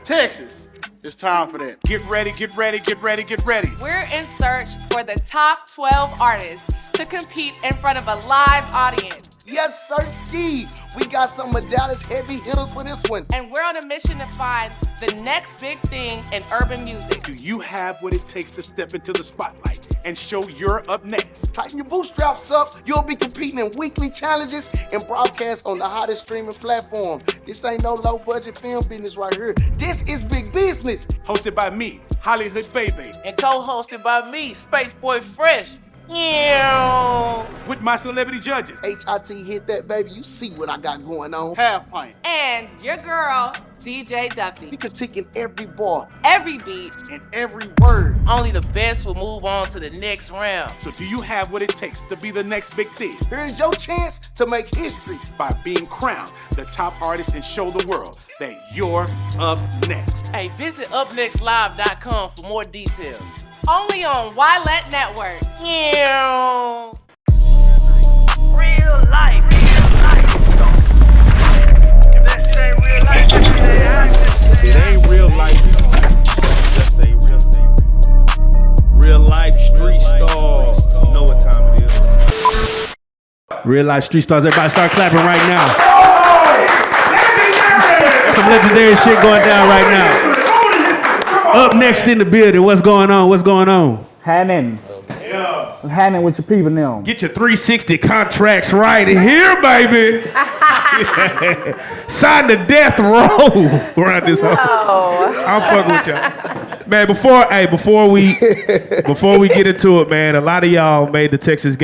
Texas, it's time for that. Get ready, get ready, get ready, get ready. We're in search for the top 12 artists to compete in front of a live audience. Yes, sir, Ski. We got some of Dallas heavy hitters for this one. And we're on a mission to find the next big thing in urban music. Do you have what it takes to step into the spotlight and show you're up next? Tighten your bootstraps up. You'll be competing in weekly challenges and broadcasts on the hottest streaming platform. This ain't no low-budget film business right here. This is big business. Hosted by me, Hollywood Baby. And co-hosted by me, Space Boy Fresh. Yeah. With my celebrity judges. HIT hit that, baby. You see what I got going on. Half pint. And your girl, DJ Duffy. We critiquing every bar, every beat, and every word. Only the best will move on to the next round. So do you have what it takes to be the next big thing? Here's your chance to make history by being crowned the top artist and show the world that you're up next. Hey, visit UpNextLive.com for more details. Only on Reallyfe Network. Yeah. Real life. If that shit ain't real life, it ain't real life. Just say real life street stars. You know what time it is. Real life street stars. Everybody start clapping right now. Some legendary shit going down right now. Up next in the building, what's going on? What's going on? Happening. What's happening with your people now? Get your 360 contracts right here, baby. Sign the death row around this house. I'm fucking with y'all. Man, before we get into it, man, a lot of y'all made the Texas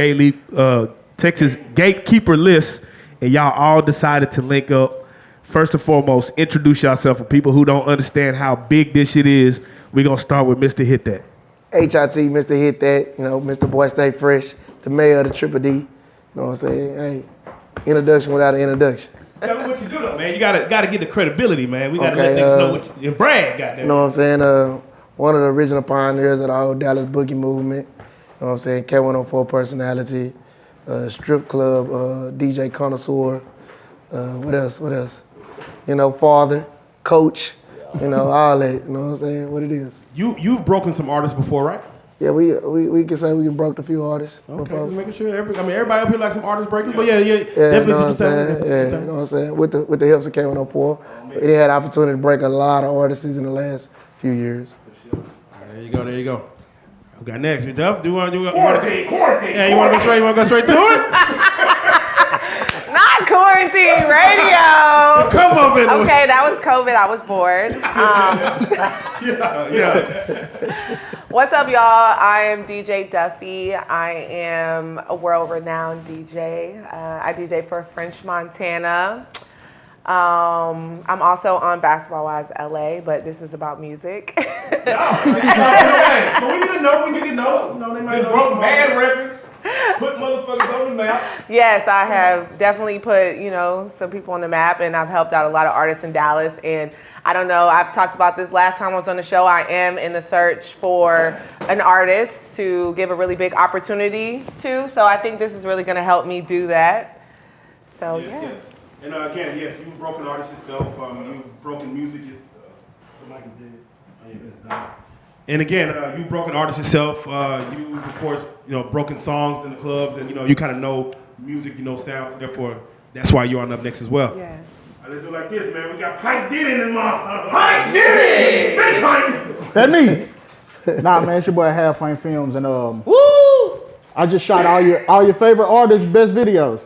Gatekeeper list, and y'all all decided to link up. First and foremost, introduce yourself for people who don't understand how big this shit is. We're going to start with Mr. Hit That. HIT, Mr. Hit That, Mr. Boy Stay Fresh, the mayor of the Triple D. You know what I'm saying? Hey, introduction without an introduction. Tell me what you do though, man. You gotta get the credibility, man. We gotta let niggas know what you brag, goddamn. You know what I'm saying? One of the original pioneers of the old Dallas boogie movement. You know what I'm saying? K104 personality, strip club, DJ connoisseur. What else? Father, coach, all that. You know what I'm saying? What it is. You've broken some artists before, right? Yeah, we can say we broke a few artists. Okay, just making sure. Everybody up here like some artist breakers, but yeah, definitely did your thing. Yeah, you know what I'm saying? With the helps of K104, they had opportunity to break a lot of artists in the last few years. All right, there you go. We got next. We Duff. Quarantine. Yeah, you want to go straight to it? Not quarantine radio. Come on, man. Okay, that was COVID. I was bored. Yeah. What's up, y'all? I am DJ Duffy. I am a world-renowned DJ. I DJ for French Montana. I'm also on Basketball Wives LA, but this is about music. But we need to know. They might know. Broke mad records. Put motherfuckers on the map. Yes, I have definitely put, some people on the map, and I've helped out a lot of artists in Dallas. And I don't know, I've talked about this last time I was on the show. I am in the search for an artist to give a really big opportunity to. So I think this is really going to help me do that. So, Yes. And again, yes, you've broken artists yourself. You've broken music. And again, you've broken artists yourself. You've, of course, broken songs in the clubs, and you kind of know music, sounds. Therefore, that's why you're on Up Next as well. Yeah. Right, let's do it like this, man. We got Pike Diddy in this motherfucker. Pike Diddy! Big Pike! That's me. Nah, man, it's your boy Half Pint Films, and Woo! I just shot all your favorite artists' best videos.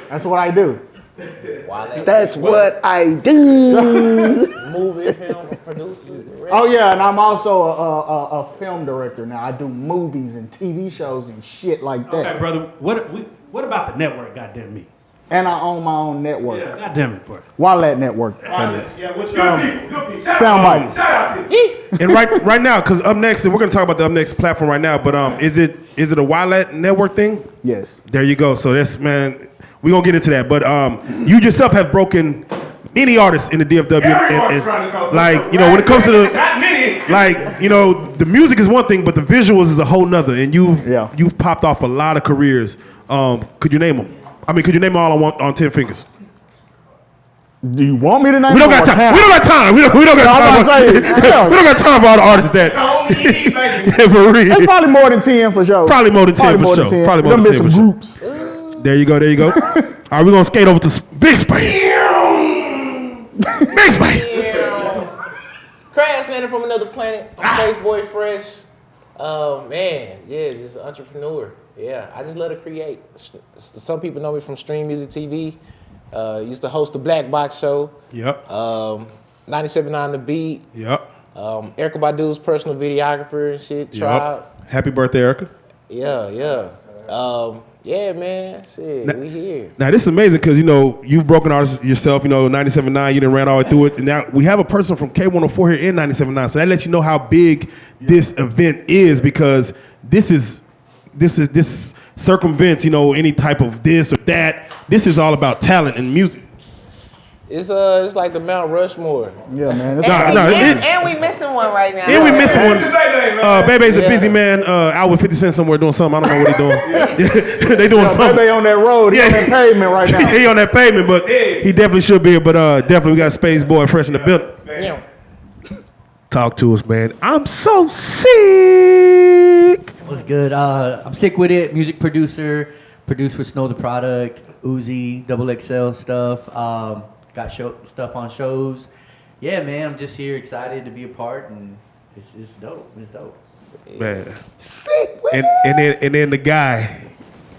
That's what I do. That's what I do. Movie, film, producer. Oh yeah, and I'm also a film director now. I do movies and TV shows and shit like that. Okay, brother. What about the network? Goddamn me. And I own my own network. Yeah, goddamn it, bro. Reallyfe Network. Yeah, what's Soundbite. And right now, because Up Next, and we're gonna talk about the Up Next platform right now. But is it a Reallyfe Network thing? Yes. There you go. So that's, man. We're gonna get into that. But you yourself have broken many artists in the DFW. And when it comes to the music is one thing, but the visuals is a whole nother. And you've popped off a lot of careers. Could you name them? Could you name them all on 10 fingers? Do you want me to name? We don't got time. We don't got time. We don't got time. We don't got time for all the artists that. For real. It's probably more than 10 for sure. Probably more than 10 for sure. Probably more than 10 for sure. Groups. There you go. All right, we're gonna skate over to big space. Big space. Crash landed from another planet. I'm Space Boy Fresh. Man, yeah, just an entrepreneur. Yeah, I just love to create. Some people know me from Stream Music TV. Used to host the Black Box Show. Yep. 97.9 The Beat. Yep. Erykah Badu's personal videographer and shit. Tribe. Happy birthday, Erykah. Yeah. Yeah, man. Shit, we here. Now this is amazing because you've broken artists yourself. 97.9. You done ran all the way through it, and now we have a person from K104 here in 97.9. So that lets you know how big this event is because this circumvents any type of this or that. This is all about talent and music. It's like the Mount Rushmore. Yeah, man. And we missing one right now. And we missing one. Bebe's a busy man out with 50 Cent somewhere doing something. I don't know what he's doing. They doing something. Bebe on that road. He on that pavement right now. He on that pavement, but he definitely should be here. But definitely we got Space Boy Fresh in the building. Yeah. Talk to us, man. I'm so sick. What's good? I'm sick with it. Music producer, produced for Snow the Product, Uzi, XXL stuff. Got stuff on shows. Yeah, man, I'm just here excited to be a part, and it's dope. It's dope. Man. And then the guy,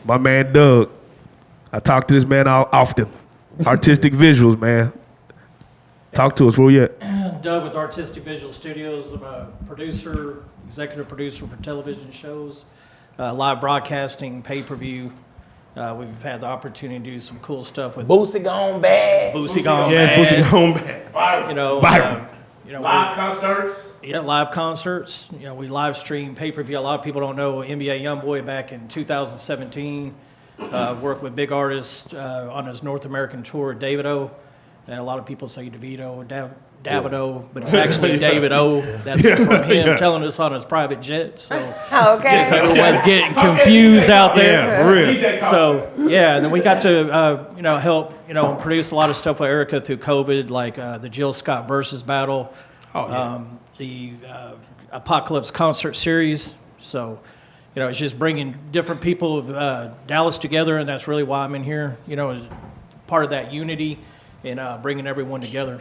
my man Doug. I talk to this man often. Artistic Visuals, man. Talk to us, where you at? Doug with Artistic Visual Studios. I'm a producer, executive producer for television shows, live broadcasting, pay-per-view. We've had the opportunity to do some cool stuff with Boosie Gone Bad. Boosie Gone Bad. Yes, Boosie Gone Bad. Viral. Live concerts. Yeah, live concerts. We live stream pay-per-view. A lot of people don't know NBA YoungBoy back in 2017 worked with big artists on his North American tour, Davido. And a lot of people say DeVito, Davido, but it's actually David O. That's from him telling us on his private jet. So okay. Everyone's getting confused out there. Yeah, for real. So and then we got to help produce a lot of stuff with Erykah through COVID, like the Jill Scott versus battle, the Apocalypse concert series. So it's just bringing different people of Dallas together, and that's really why I'm in here. As part of that unity and bringing everyone together.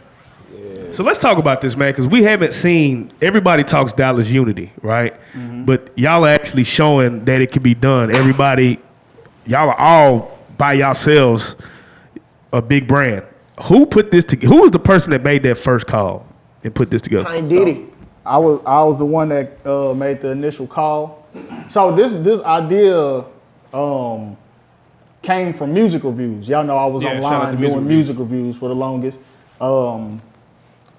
Yeah. So let's talk about this, man, because we haven't seen, everybody talks Dallas unity, right? Mm-hmm. But y'all are actually showing that it can be done. Y'all are all by yourselves a big brand. Who put this together? Who was the person that made that first call and put this together? I did it. I was the one that made the initial call. So this idea came from music reviews. Y'all know I was online doing music reviews for the longest.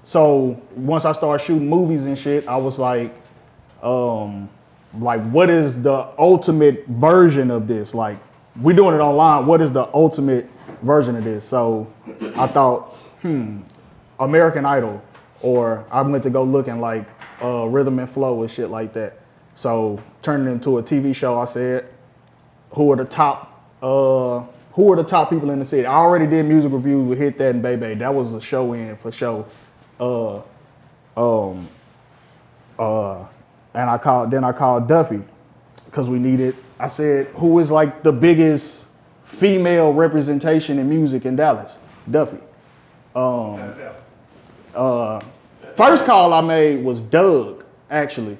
So once I started shooting movies and shit, I was like, what is the ultimate version of this? Like, we're doing it online. What is the ultimate version of this? So I thought, American Idol, or I went to go looking like Rhythm and Flow and shit like that. So turning it into a TV show, I said, who are the top people in the city? I already did music reviews with Hit That and Bebe. That was a show in for show. And I called Duffy because we needed. I said, who is like the biggest female representation in music in Dallas? Duffy. First call I made was Doug, actually.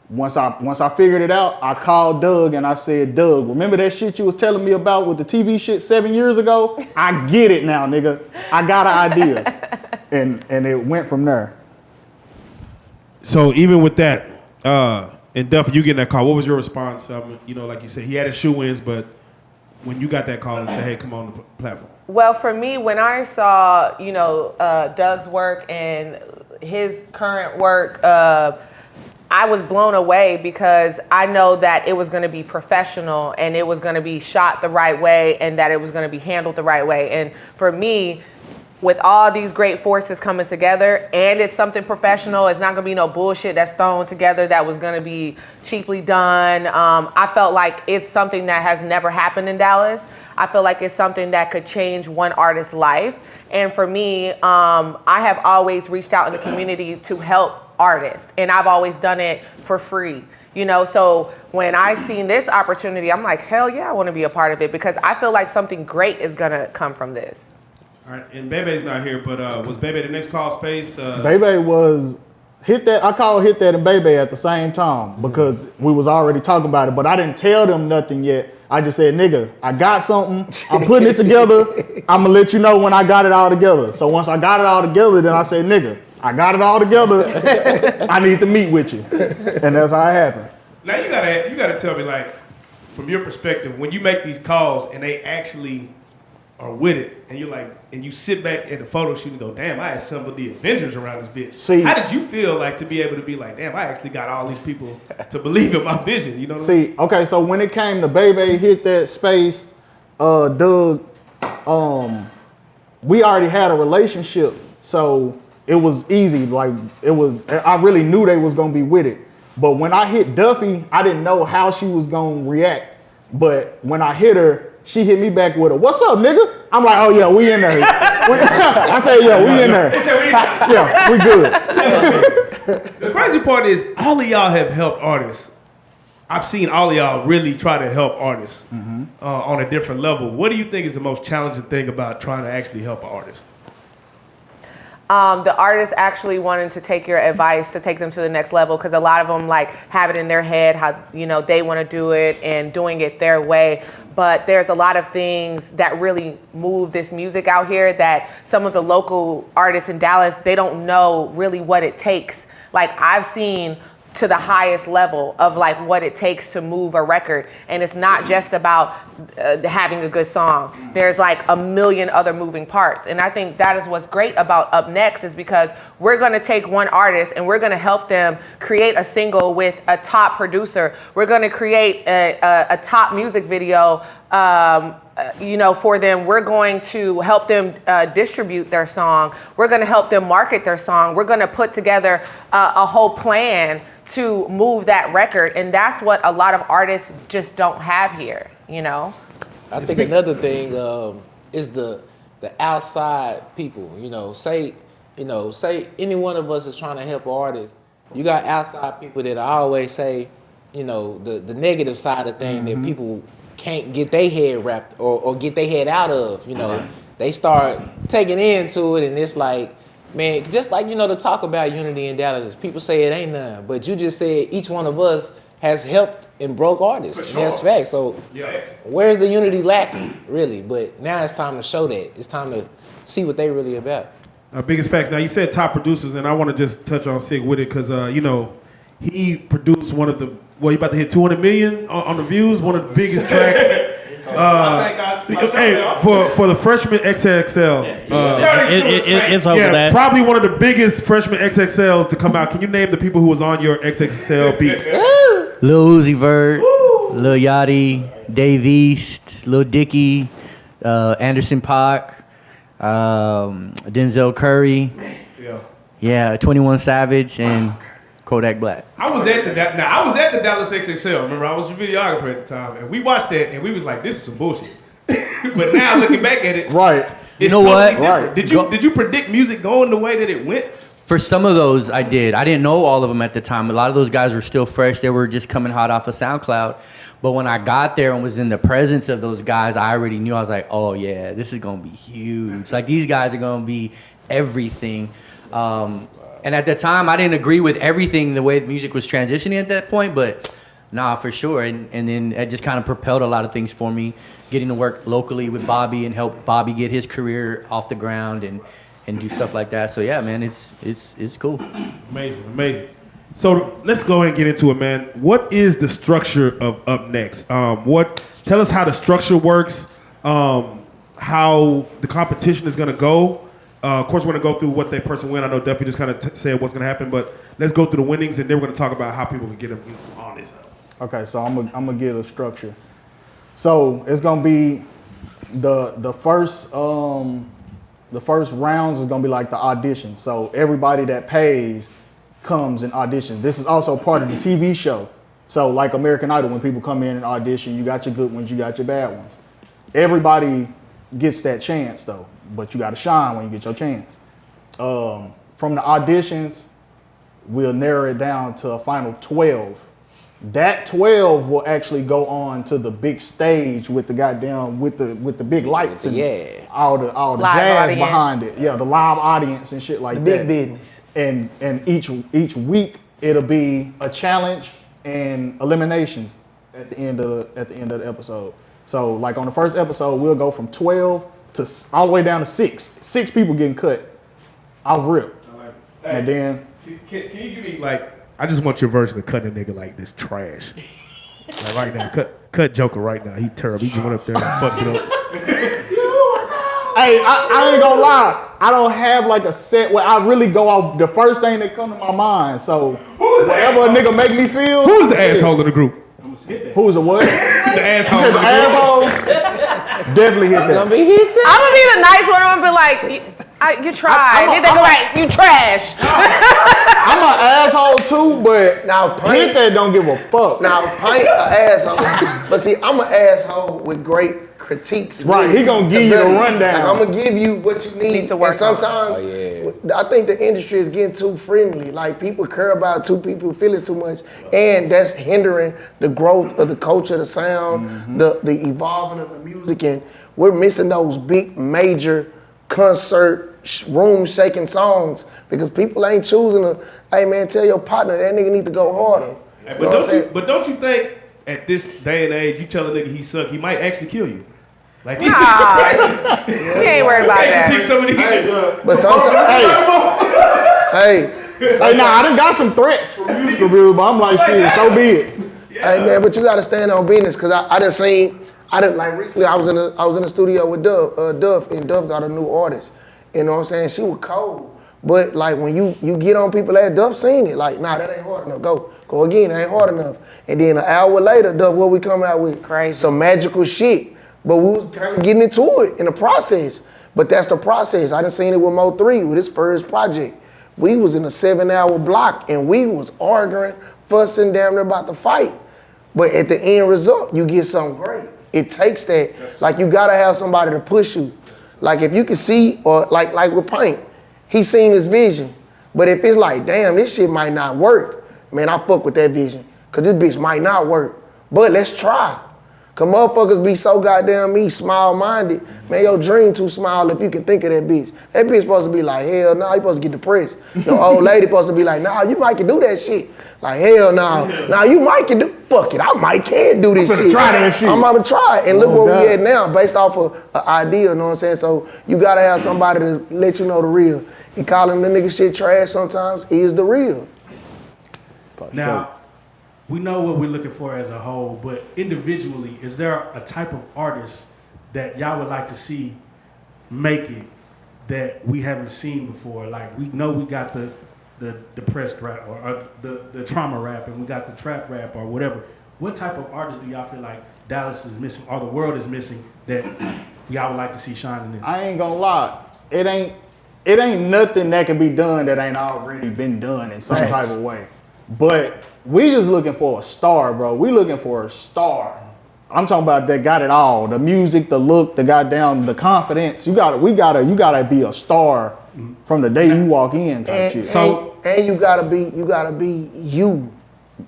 Once I figured it out, I called Doug and I said, Doug, remember that shit you was telling me about with the TV shit 7 years ago? I get it now, nigga. I got an idea. And it went from there. So even with that, and Duffy, you getting that call, what was your response? Like you said, he had his shoe-ins, but when you got that call and said, hey, come on the platform. Well, for me, when I saw, Doug's work and his current work, I was blown away because I know that it was going to be professional and it was going to be shot the right way and that it was going to be handled the right way. And for me, with all these great forces coming together and it's something professional, it's not going to be no bullshit that's thrown together that was going to be cheaply done. I felt like it's something that has never happened in Dallas. I feel like it's something that could change one artist's life. And for me, I have always reached out in the community to help artists, and I've always done it for free. You know, so when I seen this opportunity, I'm like, hell yeah, I want to be a part of it because I feel like something great is gonna come from this. All right, and Bebe's not here, but was Bebe the next call space? Bebe was hit that. I called hit that and Bebe at the same time because we was already talking about it, but I didn't tell them nothing yet. I just said, nigga, I got something. I'm putting it together. I'm gonna let you know when I got it all together. So once I got it all together, then I said, nigga, I got it all together. I need to meet with you, and that's how it happened. Now you gotta tell me, like, from your perspective, when you make these calls and they actually are with it, and you're like, and you sit back at the photo shoot and go, damn, I had some of the Avengers around this bitch. See, how did you feel like to be able to be like, damn, I actually got all these people to believe in my vision? You know what I mean? Okay, so when it came to Bebe hit that space, Doug, we already had a relationship, so it was easy. Like I really knew they was gonna be with it. But when I hit Duffy, I didn't know how she was gonna react. But when I hit her, she hit me back with a, "What's up, nigga?" I'm like, "Oh yeah, we in there." I said, "Yeah, we in there." Yeah, we good. The crazy part is, all of y'all have helped artists. I've seen all of y'all really try to help artists on a different level. What do you think is the most challenging thing about trying to actually help an artist? The artists actually wanting to take your advice to take them to the next level, because a lot of them like have it in their head how they want to do it and doing it their way. But there's a lot of things that really move this music out here that some of the local artists in Dallas, they don't know really what it takes. Like I've seen to the highest level of like what it takes to move a record, and it's not just about having a good song. There's like a million other moving parts, and I think that is what's great about UPNext is because we're going to take one artist and we're going to help them create a single with a top producer. We're going to create a top music video for them. We're going to help them distribute their song. We're going to help them market their song. We're going to put together a whole plan to move that record, and that's what a lot of artists just don't have here. I think another thing is the outside people. Say any one of us is trying to help an artist. You got outside people that always say, the negative side of things that people can't get their head wrapped or get their head out of. They start taking into it, and it's like, man, just like the talk about unity in Dallas, people say it ain't none, but you just said each one of us has helped and broke artists. And that's facts. So where's the unity lacking, really? But now it's time to show that. It's time to see what they really about. Biggest facts. Now you said top producers, and I want to just touch on Sig with it because he produced one of the he about to hit 200 million on the views. One of the biggest tracks. For the freshman XXL. It's over that. Probably one of the biggest freshman XXLs to come out. Can you name the people who was on your XXL beat? Lil Uzi Vert, Lil Yachty, Dave East, Lil Dicky, Anderson .Paak, Denzel Curry, 21 Savage, and Kodak Black. I was at the Dallas XXL. Remember, I was a videographer at the time, and we watched that, and we was like, "This is some bullshit." But now looking back at it, right? It's totally different. Did you predict music going the way that it went? For some of those, I did. I didn't know all of them at the time. A lot of those guys were still fresh. They were just coming hot off of SoundCloud. But when I got there and was in the presence of those guys, I already knew. I was like, "Oh yeah, this is gonna be huge. Like these guys are gonna be everything." And at the time, I didn't agree with everything the way the music was transitioning at that point, but nah, for sure. And then it just kind of propelled a lot of things for me, getting to work locally with Bobby and help Bobby get his career off the ground and do stuff like that. So yeah, man, it's cool. Amazing. So let's go ahead and get into it, man. What is the structure of UPNext? Tell us how the structure works, how the competition is gonna go. Of course, we're going to go through what that person win. I know Duffy just kind of said what's going to happen, but let's go through the winnings, and then we're going to talk about how people can get them on this. Okay, so I'm gonna give a structure. So it's going to be the first rounds is going to be like the audition. So everybody that pays comes and auditions. This is also part of the TV show. So like American Idol, when people come in and audition, you got your good ones, you got your bad ones. everybody gets that chance though, but you got to shine when you get your chance. From the auditions, we'll narrow it down to a final 12. That 12 will actually go on to the big stage with the goddamn with the big lights and all the Live jazz audience. behind it. Yeah, the live audience and shit like The that. big business. And each week it'll be a challenge and eliminations at the end of the episode. So like on the first episode, we'll go from 12 to all the way down to 6. 6 people getting cut off rip. And then Can you give me like? I just want your version of cutting a nigga like this trash. Like right now, cut Joker right now. He terrible. He just went up there and fucked it up. Hey, I ain't gonna lie. I don't have like a set where I really go off the first thing that come to my mind. So whatever a nigga make me feel. Who's the asshole in the group? Who's the what? The asshole. You said the asshole? Definitely hit that. I'm gonna be the nice one. I'm gonna be like, you tried. Then they go back, you trash. I'm an asshole too, but Now, hit that don't give a fuck. Now, Pint an asshole. But see, I'm an asshole with great critiques. Right, he gonna give you the rundown. Like, I'm gonna give you what you need. to work and sometimes, I think the industry is getting too friendly. Like, people care about two people feelings too much, and that's hindering the growth of the culture, the sound, the evolving of the music, and we're missing those big, major concert, room-shaking songs because people ain't choosing to, hey man, tell your partner that nigga need to go harder. But don't you think at this day and age, you tell a nigga he suck, he might actually kill you? Like, Nah, you ain't worried about that. But sometimes, Hey, nah, I done got some threats from music reviews, but I'm like, shit, so be it. Hey man, but you gotta stand on business because I done seen, like recently I was in the studio with Duff, and Duff got a new artist. You know what I'm saying? She was cold. But like when you get on people that Duff seen it, like, nah, that ain't hard enough. Go again, it ain't hard enough. And then an hour later, Duff, what we come out with? Crazy. Some magical shit. But we was kind of getting into it in the process. But that's the process. I done seen it with Mo3 with his first project. We was in a 7-hour block and we was arguing, fussing, damn near about to fight. But at the end result, you get something great. It takes that. Like, you gotta have somebody to push you. Like, if you can see, or like with Pint, he seen his vision. But if it's like, damn, this shit might not work, man, I fuck with that vision. Cause this bitch might not work. But let's try. Cause motherfuckers be so goddamn small-minded. Man, your dream too small if you can think of that bitch. That bitch supposed to be like, hell no, you supposed to get depressed. Your old lady supposed to be like, nah, you might can do that shit. Like, hell no. Now you might can do, fuck it, I might can do this shit. Try that shit. I'm about to try it. And look where we at now, based off of an idea, you know what I'm saying? So you gotta have somebody to let you know the real. And calling the nigga shit trash sometimes is the real. Now, we know what we're looking for as a whole, but individually, is there a type of artist that y'all would like to see make it that we haven't seen before? Like, we know we got the depressed rap or the trauma rap, and we got the trap rap or whatever. What type of artist do y'all feel like Dallas is missing or the world is missing that y'all would like to see shine in this? I ain't gonna lie, it ain't nothing that can be done that ain't already been done in some type of way. But we just looking for a star, bro. We looking for a star. I'm talking about that got it all. The music, the look, the goddamn, the confidence. You gotta be a star from the day you walk in type shit. And you gotta be you.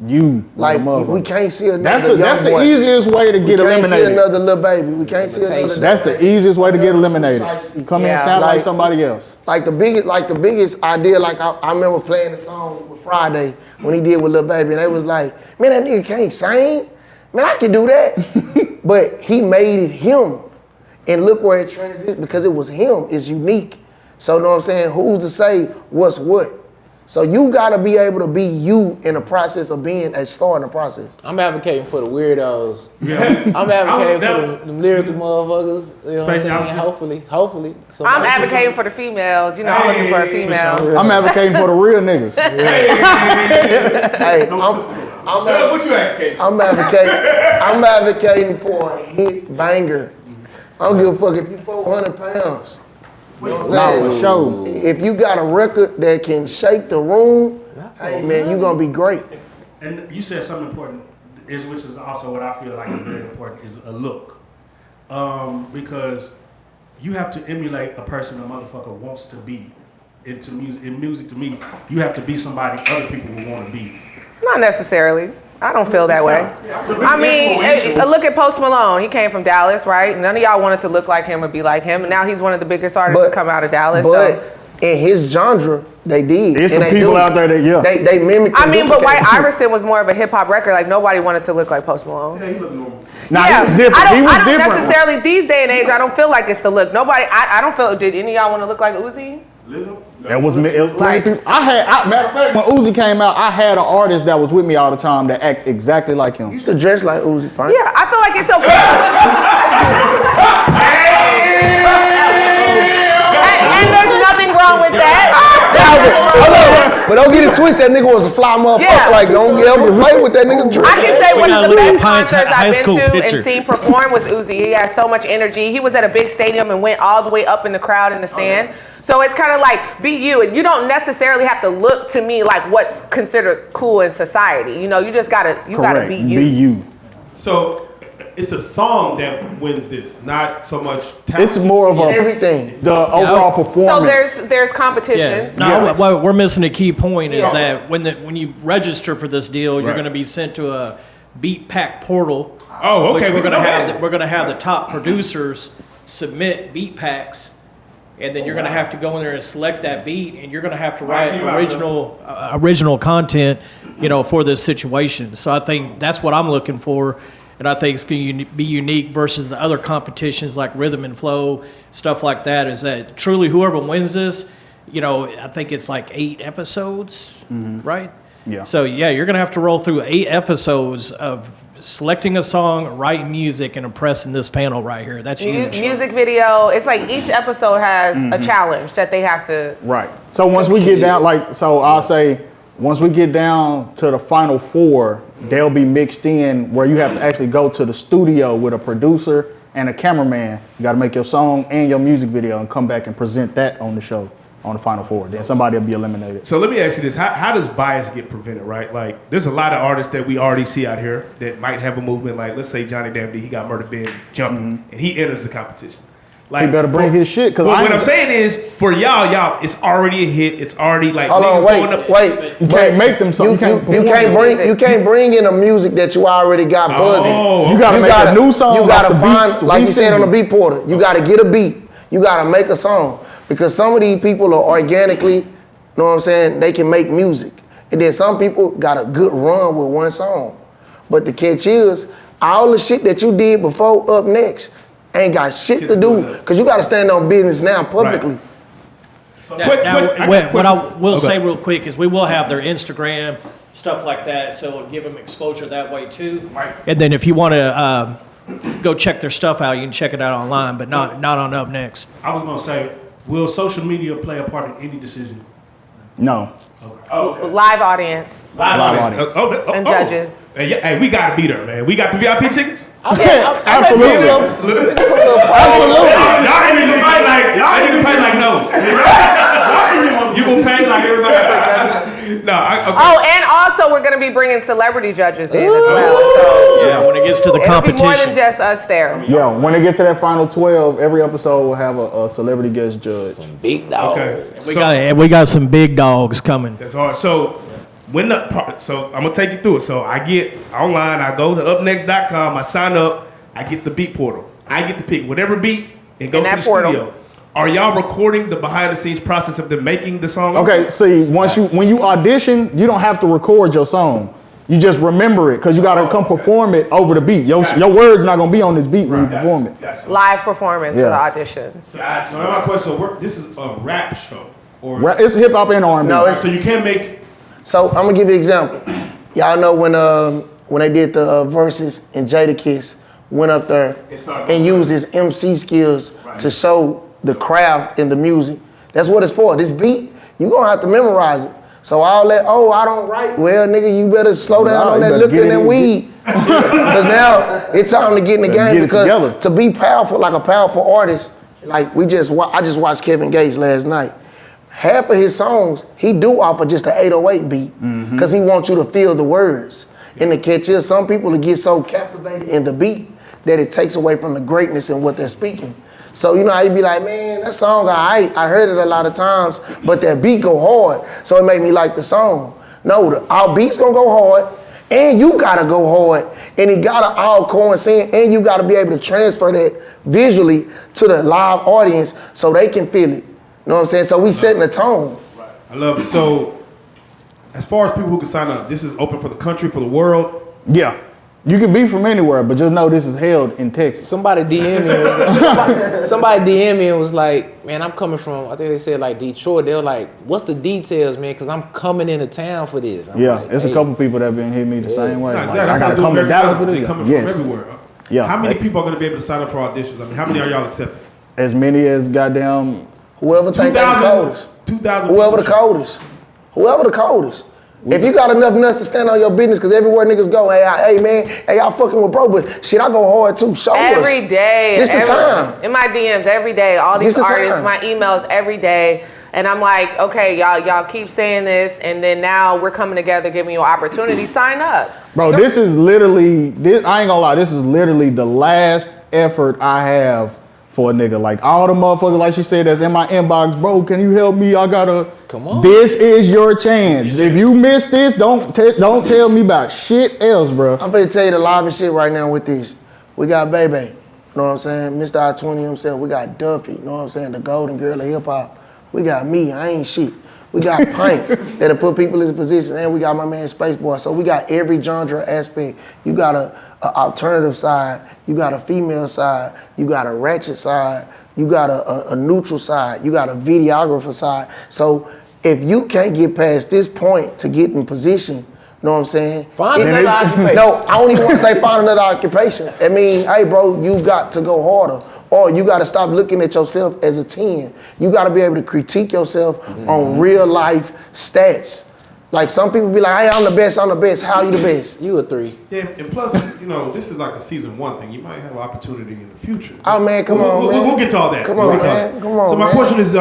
You like we can't see another that's the easiest way to get eliminated. We can't see another little baby. We can't see another. That's the easiest way to get eliminated. Come in and sound like somebody else. Like the biggest idea. Like I remember playing the song with Friday when he did with Lil Baby, and they was like, "Man, that nigga can't sing. Man, I can do that." But he made it him, and look where it transitioned because it was him. It's unique. So you know what I'm saying? Who's to say what's what? So you gotta be able to be you in the process of being a star in the process. I'm advocating for the weirdos. Yeah. I'm advocating for the lyrical motherfuckers. You know what I'm saying? Hopefully. I'm advocating for the females. You know, I'm looking for a female. I'm advocating for the real niggas. Hey, what you advocating? I'm advocating for a hit banger. I don't give a fuck if you 400 pounds. You know what I'm saying? If you got a record that can shake the room, hey man, you gonna be great. And you said something important, which is also what I feel like is very important, is a look. because you have to emulate a person a motherfucker wants to be. In music, to me, you have to be somebody other people will want to be. Not necessarily. I don't feel that way. I mean, look at Post Malone. He came from Dallas, right? None of y'all wanted to look like him or be like him, and now he's one of the biggest artists to come out of Dallas. But in his genre, they did. There's some people out there that, They mimic. I mean, but White Iverson was more of a hip hop record. Like, nobody wanted to look like Post Malone. Yeah, he looked normal. Nah, he was different. I don't necessarily, these day and age, I don't feel like it's the look. Nobody, I don't feel, did any of y'all want to look like Uzi? That was me. It was like, matter of fact, when Uzi came out, I had an artist that was with me all the time that act exactly like him. You used to dress like Uzi, Pint. Yeah, I feel like it's okay. and there's nothing wrong with that. But don't get it twisted. That nigga was a fly motherfucker. Yeah. Like, don't get up and play with that nigga dress. I can say one of the best concerts I've been to picture. and seen perform was Uzi. He has so much energy. He was at a big stadium and went all the way up in the crowd in the stand. So it's kind of like, be you. And you don't necessarily have to look to me like what's considered cool in society. You know, you just gotta, gotta be you. Be you. So it's a song that wins this, not so much talent. It's more of everything. The overall performance. So there's competitions. No, what we're missing a key point is that when you register for this deal, you're going to be sent to a beat pack portal. Oh, okay. Which we're going to have the top producers submit beat packs, and then you're going to have to go in there and select that beat, and you're going to have to write original content, for this situation. So I think that's what I'm looking for. And I think it's going to be unique versus the other competitions like Rhythm and Flow, stuff like that, is that truly whoever wins this, I think it's like 8 episodes, right? Yeah. So, yeah, you're going to have to roll through 8 episodes of selecting a song, writing music, and impressing this panel right here. That's huge. Music video. It's like each episode has a challenge that they have to. Right. So once we get down, I'll say, once we get down to the final 4, they'll be mixed in where you have to actually go to the studio with a producer and a cameraman. You got to make your song and your music video and come back and present that on the show, on the final 4. Then somebody will be eliminated. So let me ask you this. How does bias get prevented, right? Like, there's a lot of artists that we already see out here that might have a movement. Like, let's say Johnny Damn D, he got Murder Ben jumping, and he enters the competition. Like, he better bring his shit. Cause what I'm saying is, for y'all, it's already a hit. It's already like, Hold on, wait. You can't make them something. You can't bring in a music that you already got buzzing. You gotta make a new song. You gotta off the find, beats, like you said on the beat portal, you gotta get a beat. You gotta make a song. Because some of these people are organically, you know what I'm saying, they can make music. And then some people got a good run with one song. But the catch is, all the shit that you did before Up Next ain't got shit to do. Because you gotta stand on business now publicly. Right. What I will say real quick is we will have their Instagram, stuff like that, so it'll give them exposure that way too. Right. And then if you want to go check their stuff out, you can check it out online, but not on Up Next. I was gonna say, will social media play a part in any decision? No. Okay. Oh, okay. Live audience. Live audience. And judges. Hey, we gotta beat her, man. We got the VIP tickets. Absolutely. Y'all ain't even pay like no. You gonna pay like everybody. No. Oh, and also we're gonna be bringing celebrity judges in as well. So yeah, when it gets to the competition. It'll be more than just us there. Yeah, when it gets to that final 12, every episode will have a celebrity guest judge. Some big dogs. Okay. We got some big dogs coming. That's hard. So I'm gonna take you through it. So I get online, I go to upnext.com, I sign up, I get the beat portal. I get to pick whatever beat and go to the studio. Are y'all recording the behind the scenes process of them making the song? Okay, see, when you audition, you don't have to record your song. You just remember it because you gotta come perform it over the beat. Your words not gonna be on this beat when you perform it. Live performance for the auditions. So that's my question. So this is a rap show, or it's hip hop and R&B. No, so you can't make. So I'm gonna give you an example. Y'all know when they did the verses and Jadakiss went up there and used his MC skills to show the craft in the music. That's what it's for. This beat, you gonna have to memorize it. So all that, I don't write. Well, nigga, you better slow down on that liquor and that weed. Because now it's time to get in the game. Because to be powerful, like a powerful artist, like I just watched Kevin Gates last night. Half of his songs, he do off of just an 808 beat. Because he wants you to feel the words. And the catch is, some people get so captivated in the beat that it takes away from the greatness in what they're speaking. So you know how you be like, man, that song I heard it a lot of times, but that beat go hard, so it made me like the song. No, our beats gonna go hard, and you gotta go hard, and it gotta all coincide, and you gotta be able to transfer that visually to the live audience so they can feel it. You know what I'm saying? So we setting the tone. I love it. So, as far as people who can sign up, this is open for the country, for the world. Yeah. You can be from anywhere, but just know this is held in Texas. Somebody DM me and was like, somebody DM me and was like, man, I'm coming from, I think they said like Detroit. They were like, what's the details, man? Because I'm coming into town for this. I'm Yeah, like, it's a couple people that have been hitting me the same way. No, Like, exactly. I gotta come to Dallas for this. They coming Yes. from everywhere. Yeah. How many people are going to be able to sign up for auditions? I mean, how many are y'all accepting? As many as goddamn. Whoever think they the coldest. 2,000. Whoever the coldest. Whoever the coldest. If you got enough nuts to stand on your business, because everywhere niggas go, hey man, hey, y'all fucking with bro, but shit, I go hard too. Show us. Every day. This the time. In my DMs every day. All these This the artists, time. my emails every day. And I'm like, okay, y'all keep saying this, and then now we're coming together, giving you an opportunity. Sign up. Bro, this is literally, I ain't gonna lie, this is literally the last effort I have for a nigga. Like all the motherfuckers, like she said, that's in my inbox, bro, can you help me? I gotta, come on. This is your chance. If you miss this, don't tell me about shit else, bro. I'm gonna tell you the livest shit right now with this. We got Bebe, you know what I'm saying? Mr. I-20 himself. We got Duffy, you know what I'm saying? The golden girl of hip hop. We got me, I ain't shit. We got Pint that'll put people in position, and we got my man Spaceboy. So we got every genre aspect. You got a alternative side, you got a female side, you got a ratchet side, you got a neutral side, you got a videographer side. So if you can't get past this point to get in position, you know what I'm saying? Find another occupation. No, I don't even want to say find another occupation. I mean, hey bro, you got to go harder. Or you got to stop looking at yourself as a 10. You got to be able to critique yourself on real life stats. Like some people be like, hey, I'm the best, How you the best? You a 3. Yeah, and plus, you know, this is like a season 1 thing. You might have an opportunity in the future. Oh man, come on, man. We'll get to all that. Come on, man. Come on, So my man. question is,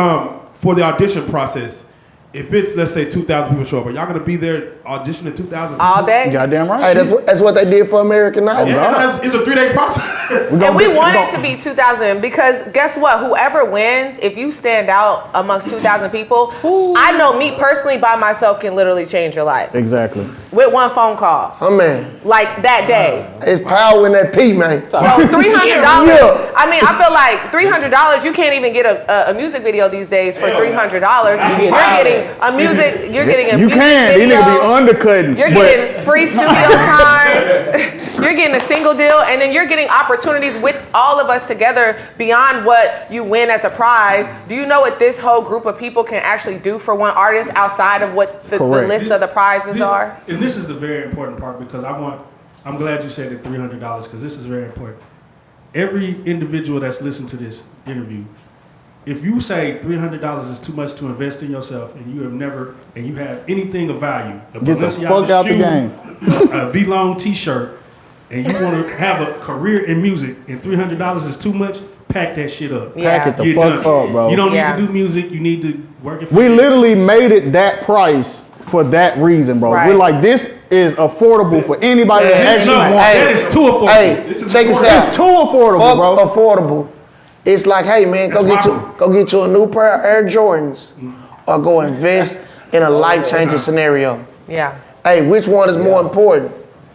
for the audition process, if it's, let's say, 2,000 people show up, are y'all going to be there auditioning 2,000 people? All day. Goddamn right. Hey, that's what they did for American Idol. Yeah, it's a 3-day process. And we want it to be 2,000 because guess what? Whoever wins, if you stand out amongst 2,000 people, I know me personally by myself can literally change your life Exactly. with one phone call. Oh man, Like that day. it's power in that P, man. So $300. Yeah. I mean, I feel like $300. You can't even get a music video these days for $300. You're getting a music. You're getting a You music can. These video. niggas be undercutting. You're but getting free studio time. You're getting a single deal, and then you're getting opportunities with all of us together beyond what you win as a prize. Do you know what this whole group of people can actually do for one artist outside of what the list of the prizes are? And this is the very important part because I'm glad you said the $300 because this is very important. Every individual that's listened to this interview, if you say $300 is too much to invest in yourself and you have anything of value, a get the Balenciaga fuck out the shoe, game. a V-Long t-shirt, and you want to have a career in music and $300 is too much, pack that shit up. Pack it the You're fuck done. up, bro. You don't need to do music, you need to work it for We years. literally made it that price for that reason, bro. Right. We're like, this is affordable for anybody that actually wants that it. is too affordable. Hey, check this out. It's too affordable, bro. Affordable. It's like, hey man, go get you a new pair of Air Jordans, or go invest in a life-changing scenario. Yeah. Hey, which one is more important?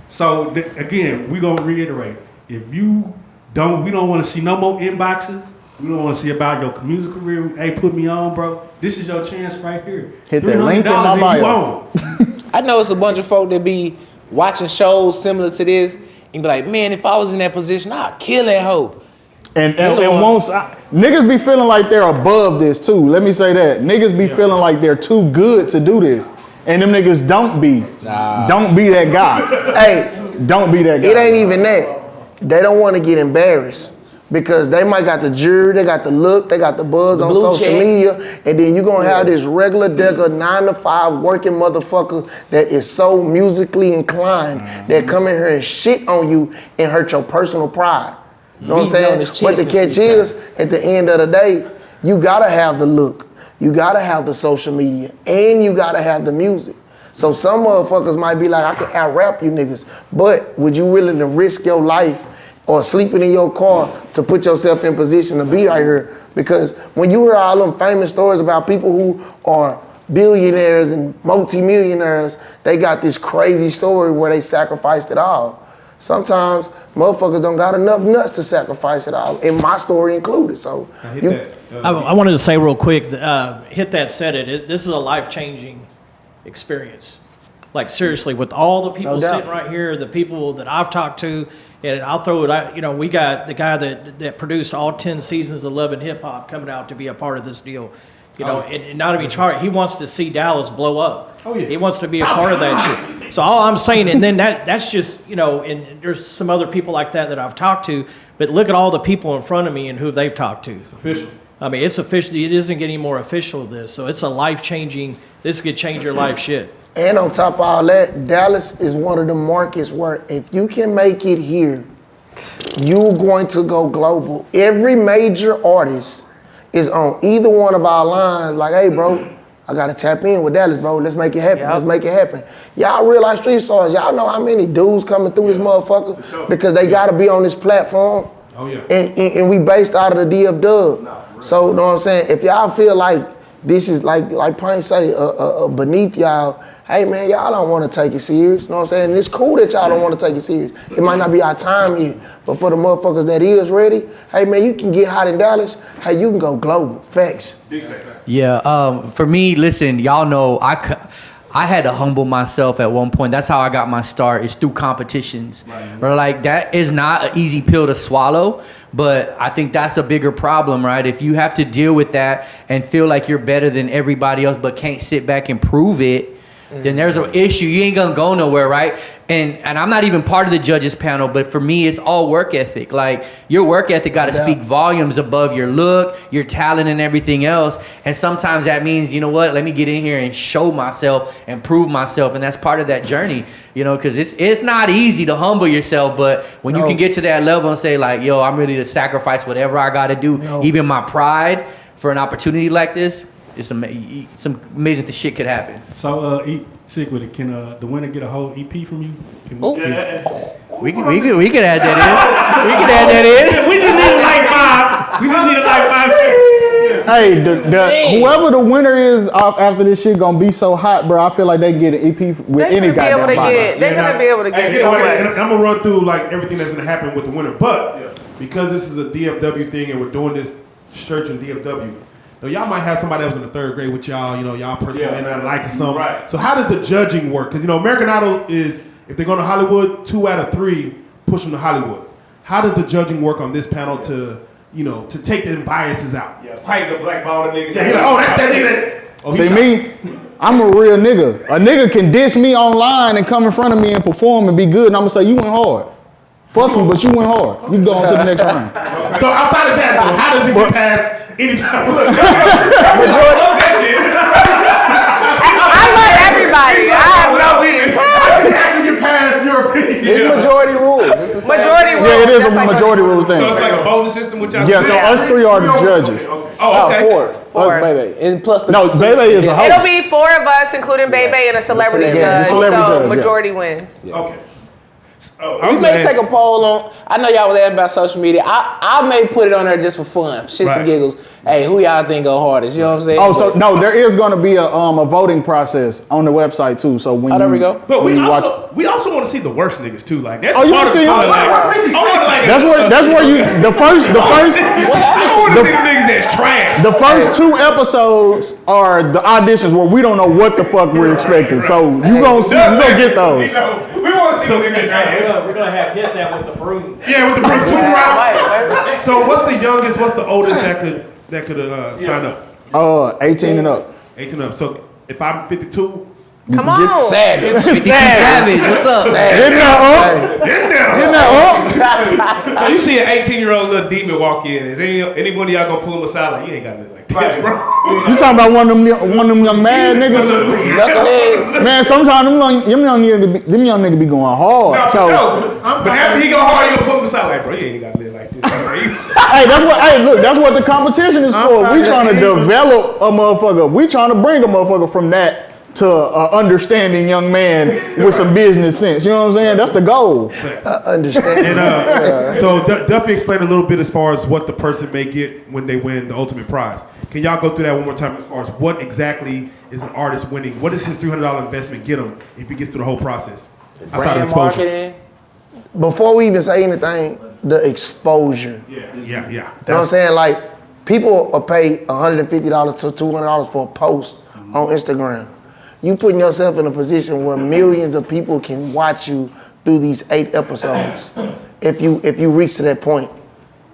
So again, we're gonna reiterate. If you don't, we don't want to see no more inboxes. We don't want to see about your music career. Hey, put me on, bro. This is your chance right here. Hit that link in my $300 bio. and you on. I know it's a bunch of folk that be watching shows similar to this and be like, man, if I was in that position, I'd kill that hoe. And niggas be feeling like they're above this too. Let me say that. Niggas be feeling like they're too good to do this. And them niggas don't be. Don't be that guy. Hey, don't be that guy. It ain't even that. They don't want to get embarrassed because they might got the jury, they got the look, they got the buzz on social media, and then you're gonna have this regular digger 9-to-5 working motherfucker that is so musically inclined that come in here and shit on you and hurt your personal pride. You know what I'm saying? But the catch is, at the end of the day, you gotta have the look, you gotta have the social media, and you gotta have the music. So some motherfuckers might be like, I can out-rap you niggas, but would you willing to risk your life or sleeping in your car to put yourself in position to be right here. Because when you hear all them famous stories about people who are billionaires and multimillionaires, they got this crazy story where they sacrificed it all. Sometimes motherfuckers don't got enough nuts to sacrifice it all, and my story included. So I wanted to say real quick, hit that, said it. This is a life-changing experience. Like seriously, with all the people sitting right here, the people that I've talked to, and I'll throw it out, we got the guy that produced all 10 seasons of Love and Hip Hop coming out to be a part of this deal. And not even charged. He wants to see Dallas blow up. Oh yeah. He wants to be a part of that shit. So all I'm saying, and then that's just, and there's some other people like that I've talked to, but look at all the people in front of me and who they've talked to. It's official. I mean, it's official. It doesn't get any more official than this. So it's a life-changing, this could change your life shit. And on top of all that, Dallas is one of the markets where if you can make it here, you're going to go global. Every major artist is on either one of our lines like, hey, bro, I got to tap in with Dallas, bro. Let's make it happen. Yep. Let's make it happen. Y'all real life street stars, y'all know how many dudes coming through this motherfucker because they got to be on this platform. Oh, yeah. And we based out of the DFW. So, you know what I'm saying? If y'all feel like this is like Payne say, beneath y'all, hey man, y'all don't want to take it serious. You know what I'm saying? And it's cool that y'all don't want to take it serious. It might not be our time yet, but for the motherfuckers that is ready, hey man, you can get hot in Dallas. Hey, you can go global. Facts. Yeah. For me, listen, y'all know I had to humble myself at one point. That's how I got my start, is through competitions. Right. Like, that is not an easy pill to swallow, but I think that's a bigger problem, right? If you have to deal with that and feel like you're better than everybody else but can't sit back and prove it, then there's an issue. You ain't gonna go nowhere, right? And I'm not even part of the judges panel, but for me, it's all work ethic. Like, your work ethic gotta speak volumes above your look, your talent, and everything else. And sometimes that means, you know what, let me get in here and show myself and prove myself. And that's part of that journey, because it's not easy to humble yourself, but when you can get to that level and say like, yo, I'm ready to sacrifice whatever I gotta do, even my pride, for an opportunity like this, some amazing shit could happen. So, Sick with it. Can the winner get a whole EP from you? We can add that in. We can add that in. We just need like 5. We just need like 5. Hey, whoever the winner is after this shit gonna be so hot, bro. I feel like they can get an EP with any goddamn body. They're gonna be able to get so much. And I'm gonna run through like everything that's gonna happen with the winner, but because this is a DFW thing and we're doing this church in DFW. Y'all might have somebody that was in the 3rd grade with y'all, y'all person may not like or something. Right. So how does the judging work? Because, American Idol is, if they're going to Hollywood, 2 out of 3 push them to Hollywood. How does the judging work on this panel to take them biases out? Yeah, Pike the blackball nigga. Yeah, he's like, oh, that's that nigga. Oh, see me? I'm a real nigga. A nigga can diss me online and come in front of me and perform and be good, and I'm going to say, you went hard. Fuck you, but you went hard. You go on to the next round. So outside of that, though, how does it get past any time? I love everybody. I have no reason. How can you actually get past your opinion? It's majority rules. Majority rules. Yeah, it is a majority rule thing. So it's like a voting system with y'all? Yeah, so us 3 are the judges. Oh, okay. 4. Us, Bebe. And plus the Bebe is a host. It'll be 4 of us, including Bebe and a celebrity judge. So majority wins. Okay. We may take a poll on. I know y'all was asking about social media. I may put it on there just for fun, shits and giggles. Hey, who y'all think go hardest? You know what I'm saying? Oh, so no, there is going to be a voting process on the website too. So when there we go. But we also want to see the worst niggas too. Like that's you part of see that's where you the first. I want to see the niggas that's trash. The first 2 episodes are the auditions where we don't know what the fuck we're expecting. So you gonna get those. We want to see the niggas. We're gonna have hit that with the broom. Yeah, with the broom swoop around. So what's the youngest? What's the oldest that could sign up? 18 and up. 18 and up. So if I'm 52. Come on. Savage. Savage. What's up? Getting that So you see an 18-year-old little demon walk in. Is anybody y'all gonna pull him aside like, you ain't got nothing like this, bro? You talking about one of them young mad niggas? Man, sometimes them young niggas be going hard. But after he go hard, you gonna pull him aside like, bro, you ain't got nothing like this. That's what the competition is for. We trying to develop a motherfucker. We trying to bring a motherfucker from that to an understanding young man with some business sense. You know what I'm saying? That's the goal. Understand. And so definitely explain a little bit as far as what the person may get when they win the ultimate prize. Can y'all go through that one more time as far as what exactly is an artist winning? What does his $300 investment get him if he gets through the whole process? Outside of exposure. Marketing. Before we even say anything, the exposure. Yeah. You know what I'm saying? Like, people will pay $150 to $200 for a post on Instagram. You putting yourself in a position where millions of people can watch you through these 8 episodes. If you reach to that point,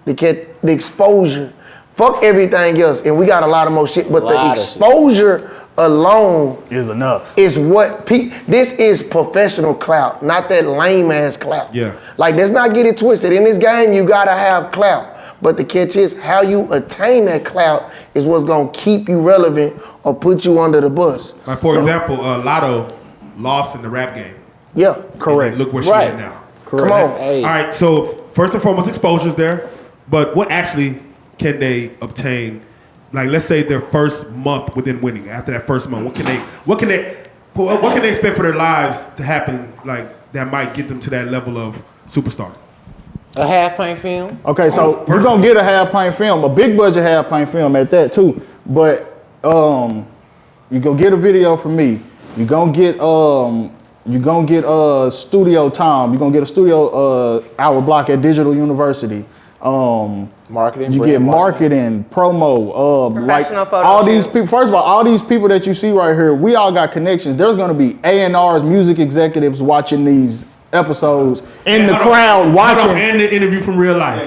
the exposure, fuck everything else, and we got a lot of more shit. But the exposure alone is enough. Is what this is professional clout, not that lame ass clout. Yeah. Like, let's not get it twisted. In this game, you gotta have clout. But the catch is how you attain that clout is what's gonna keep you relevant or put you under the bus. Like, for example, Lotto lost in the rap game. Yeah, correct. Look where she is now. Correct. Come on. Hey. All right, so first and foremost, exposure's there, but what actually can they obtain? Like, let's say their first month within winning. After that first month, what can they expect for their lives to happen? Like, that might get them to that level of superstar. A half-pint film. Okay, so you're gonna get a half-pint film, a big budget half-pint film at that too. But you go get a video from me. You're gonna get studio time. You're gonna get a studio hour block at Digital University. Marketing. You get marketing, promo, like Professional photo all these shoot. people. First of all these people that you see right here, we all got connections. There's gonna be A&Rs, music executives watching these episodes in the crowd watching. And the interview from Real Life.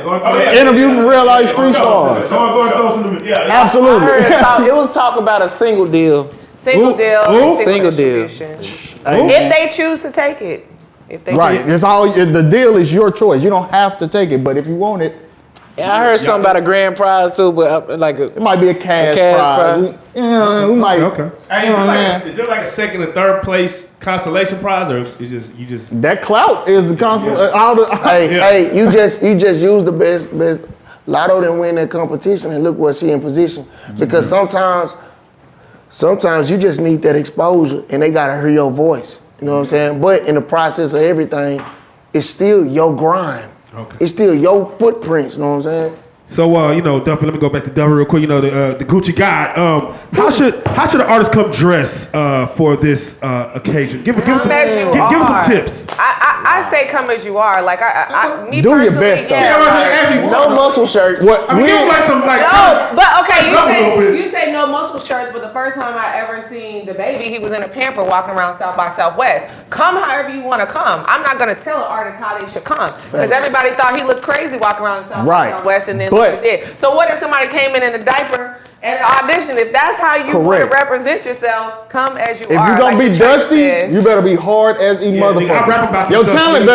Interview from Real Life Street Stars. Absolutely. I heard it was talk about a single deal. Single deal. and Single deal. distribution. Hey, If they choose to take it. If they right. choose. It's all the deal is your choice. You don't have to take it, but if you want it, Yeah, I heard something about a grand prize too, but it might be a cash prize. We might. Okay. Hey, is there like a second and third place consolation prize, or you just That clout is the consolation. Hey, you just use the best. Lotto didn't win that competition, and look what she in position. Because sometimes you just need that exposure, and they gotta hear your voice. You know what I'm saying? But in the process of everything, it's still your grind. Okay. It's still your footprints. You know what I'm saying? So, Duffy, let me go back to Duffy real quick. The Gucci God. How should an artist come dressed for this occasion? Give us some tips. I say come as you are. Like me Do your personally, best, though. yeah, no muscle shirts. What? I mean, give them like some like. No, but okay, Up a little bit. you say no muscle shirts, but the first time I ever seen the baby, he was in a pamper walking around South by Southwest. Come however you want to come. I'm not gonna tell an artist how they should come because everybody thought he looked crazy walking around South by Southwest, and then look what he did. So what if somebody came in a diaper at an audition? If that's how you want to represent yourself, come as you are. If you're gonna like be the dusty, church says. you better be hard as a motherfucker. I rap about this Your dust, talent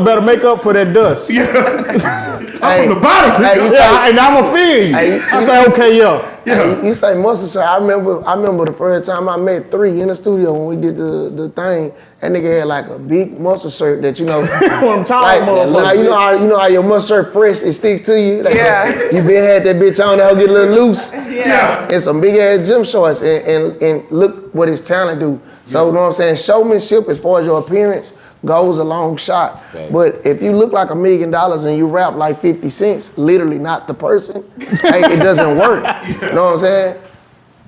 better make up for that dust. I'm from the bottom. Hey, you say, and I'ma feel you. Hey, I say, okay, yo. Hey, you say muscle shirt. I remember the first time I met 3 in the studio when we did the thing. That nigga had like a big muscle shirt that you know. I'm tired, like, you know how your muscle shirt fresh, it sticks to you. Like, Yeah. You been had that bitch on, that'll get a little loose. Yeah. And some big ass gym shorts, and look what his talent do. So you know what I'm saying? Showmanship as far as your appearance goes a long shot. Thanks. But if you look like $1 million and you rap like 50 cents, literally not the person, hey, it doesn't work. You know what I'm saying?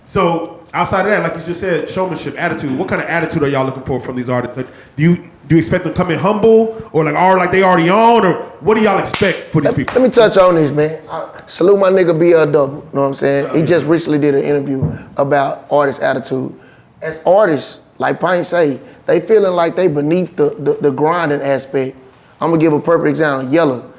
So outside of that, like you just said, showmanship, attitude. What kind of attitude are y'all looking for from these artists? Like, do you expect them to come in humble, or like they already on, or what do y'all expect for these people? Let me touch on this, man. Salute my nigga BL Double. You know what I'm saying? He just recently did an interview about artist attitude. As artists, like Payne say, they feeling like they beneath the grinding aspect. I'm gonna give a perfect example. Yellow.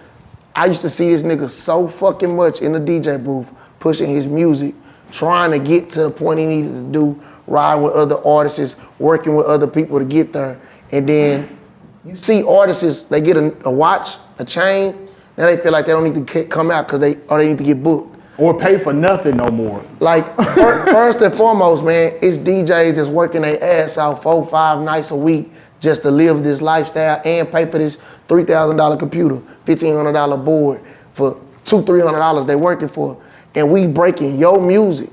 I used to see this nigga so fucking much in the DJ booth, pushing his music, trying to get to the point he needed to do, ride with other artists, working with other people to get there. And then you see artists, they get a watch, a chain, now they feel like they don't need to come out because they need to get booked. Or pay for nothing no more. Like, first and foremost, man, it's DJs that's working their ass out 4-5 nights a week just to live this lifestyle and pay for this $3,000 computer, $1,500 board for $200-$300 they working for. And we breaking your music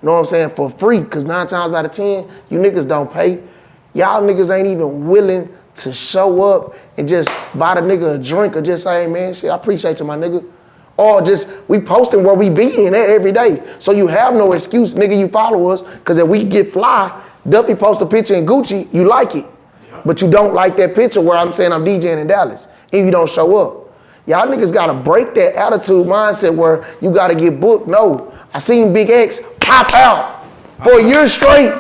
know what I'm saying, for free, because 9 times out of 10, you niggas don't pay. Y'all niggas ain't even willing to show up and just buy the nigga a drink or just say, hey man, shit, I appreciate you, my nigga. Or just, we posting where we be in every day. So you have no excuse, nigga, you follow us, because if we get fly, Duffy post a picture in Gucci, you like it. But you don't like that picture where I'm saying I'm DJing in Dallas, and you don't show up. Y'all niggas gotta break that attitude mindset where you gotta get booked. No, I seen Big X pop out for a year straight,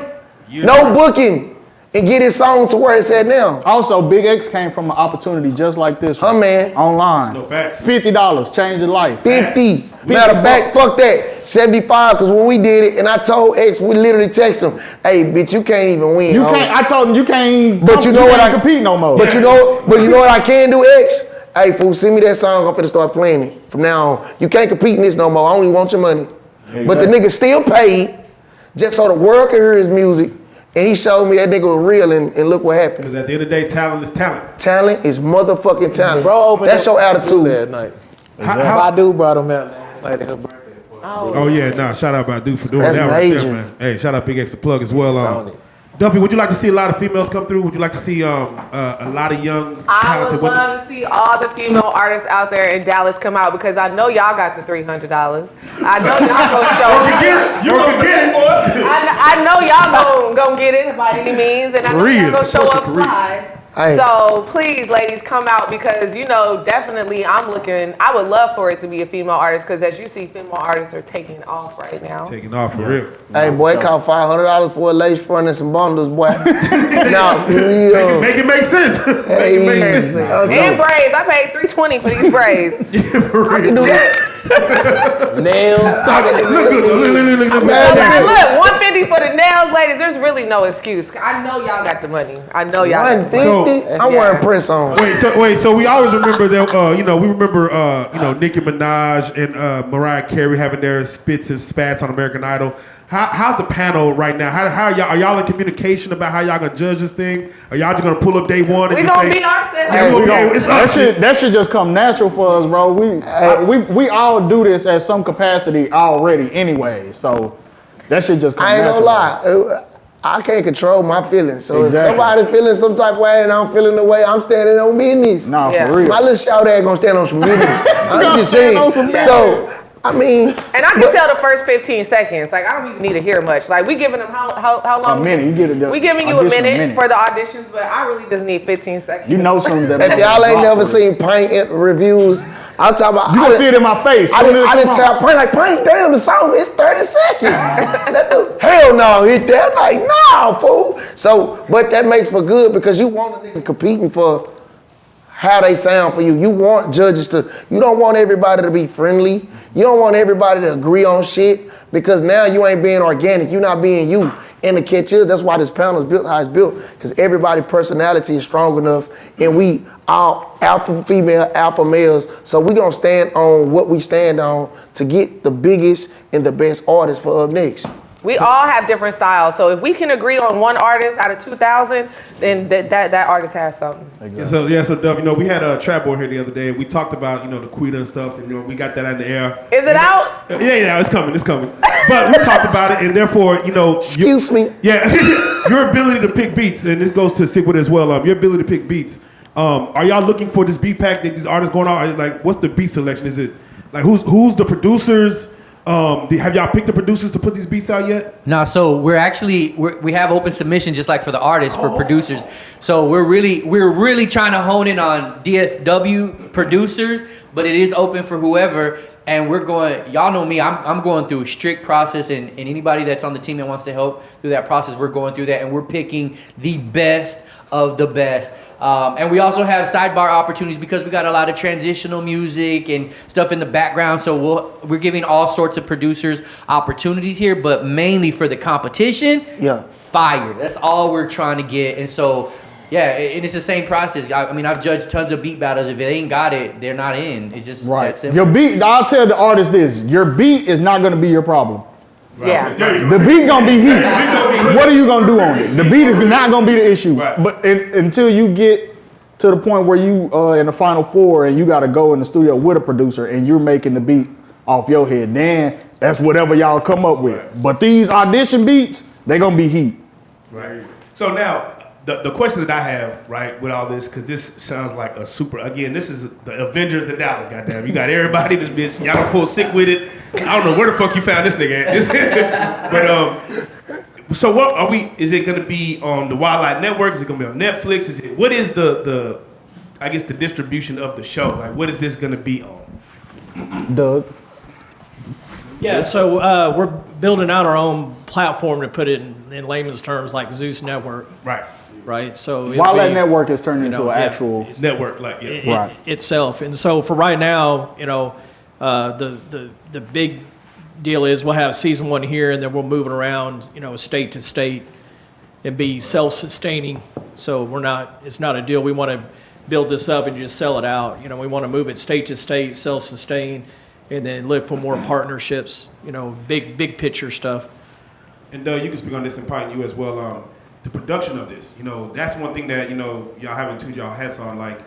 no booking, and get his song to where it's at now. Also, Big X came from an opportunity just like this one. Man. Online. No facts. $50, changed his life. 50. Matter of fact, fuck that. 75, because when we did it, and I told X, we literally texted him, hey, bitch, you can't even win. You can't, I told him you can't, but you know what I compete no more. But you know what I can do, X? Hey, fool, send me that song, I'm finna start playing it from now on. You can't compete in this no more, I only want your money. Exactly. But the nigga still paid, just so the world could hear his music, and he showed me that nigga was real, and look what happened. Because at the end of the day, talent is talent. Talent is motherfucking talent. Bro, opened that's your attitude. that night. Badu brought him out like her birthday. Oh yeah, nah, shout out Badu for doing That's that right major. there, man. Hey, shout out Big X the plug as well. Duffy, would you like to see a lot of females come through? Would you like to see a lot of young, I talented would women? love to see all the female artists out there in Dallas come out because I know y'all got the $300. I know y'all gonna show. You gonna get it, boy. I know y'all gonna get it by any means, and I know y'all gonna show up live. Hey. So please, ladies, come out because definitely I would love for it to be a female artist because as you see, female artists are taking off right now. Taking off for real. Hey, boy, it cost $500 for a lace front and some bundles, boy. Now, Make it make sense. Make it make sense. And braids. I paid $320 for these braids. I can do that. Nails. Look. Look, $150 for the nails, ladies. There's really no excuse. I know y'all got the money. I know y'all got the money. $150? I'm wearing Prince on. Wait, so we always remember that, we remember, Nicki Minaj and Mariah Carey having their spits and spats on American Idol. How's the panel right now? How are y'all in communication about how y'all gonna judge this thing? Are y'all just gonna pull up day one and We just gonna say, be ourselves. Yeah, that should just come natural for us, bro. We all do this at some capacity already anyway, so that should just come I ain't natural. gonna lie. I can't control my feelings. So Exactly. if somebody feeling some type of way and I'm feeling the way, I'm standing on business. Nah, for real. My little shout ass gonna stand on some business. I'm just saying. So, I mean. And I can tell the first 15 seconds. Like, I don't even need to hear much. Like, we giving them how long? A minute. You get it. We giving you a minute for the auditions, but I really just need 15 seconds. You know something that. If y'all ain't never seen Paint reviews, I'm talking about. You gonna see it in my face. I didn't tell Paint, like, Paint, damn, the song is 30 seconds. Hell no, hit that. Like, no, fool. So, but that makes for good because you want a nigga competing for how they sound for you. You want judges you don't want everybody to be friendly. You don't want everybody to agree on shit because now you ain't being organic. You're not being you. And to catch us, that's why this panel is built how it's built because everybody's personality is strong enough and we all alpha female, alpha males. So we gonna stand on what we stand on to get the biggest and the best artists for Up Next. We all have different styles. So if we can agree on one artist out of 2,000, then that artist has something. Exactly. So Dub, we had a trap board here the other day, and we talked about the Quita and stuff, and we got that out in the air. Is it out? Yeah, it's coming. But we talked about it, and therefore, excuse me. Yeah, your ability to pick beats, and this goes to Sick with as well. Your ability to pick beats. Are y'all looking for this beat pack that these artists going on? Like, what's the beat selection? Is it like who's the producers? Have y'all picked the producers to put these beats out yet? No, so we have open submission just like for the artists, for producers. So we're really trying to hone in on DFW producers, but it is open for whoever. And y'all know me, I'm going through a strict process, and anybody that's on the team that wants to help through that process, we're going through that, and we're picking the best of the best. And we also have sidebar opportunities because we got a lot of transitional music and stuff in the background. So we're giving all sorts of producers opportunities here, but mainly for the competition, fire. That's all we're trying to get. And so, yeah, and it's the same process. I mean, I've judged tons of beat battles. If they ain't got it, they're not in. It's just that simple. Your beat, I'll tell the artist this, your beat is not gonna be your problem. Yeah. The beat gonna be heat. What are you gonna do on it? The beat is not gonna be the issue. Right. But until you get to the point where you in the final four and you gotta go in the studio with a producer and you're making the beat off your head, then That's whatever y'all come up with. But these audition beats, they gonna be heat. Right. So now, the question that I have, right, with all this, because this sounds like a super, again, this is the Avengers of Dallas, goddamn. You got everybody this bitch, y'all done pull sick with it. I don't know where the fuck you found this nigga at. But, so what are we, is it gonna be on the Wildlife Network? Is it gonna be on Netflix? What is the I guess the distribution of the show? Like, what is this gonna be on? Doug? Yeah, so we're building out our own platform to put it in layman's terms, like Zeus Network. Right. Right. So Wildlife Network is turning into an actual network, like right. itself. And so for right now, the big deal is we'll have season 1 here, and then we'll move it around, state to state, and be self-sustaining. So it's not a deal. We want to build this up and just sell it out. We want to move it state to state, self-sustain, and then look for more partnerships. Big picture stuff. And you can speak on this and probably you as well. The production of this, that's one thing that y'all haven't tuned y'all hats on. Like,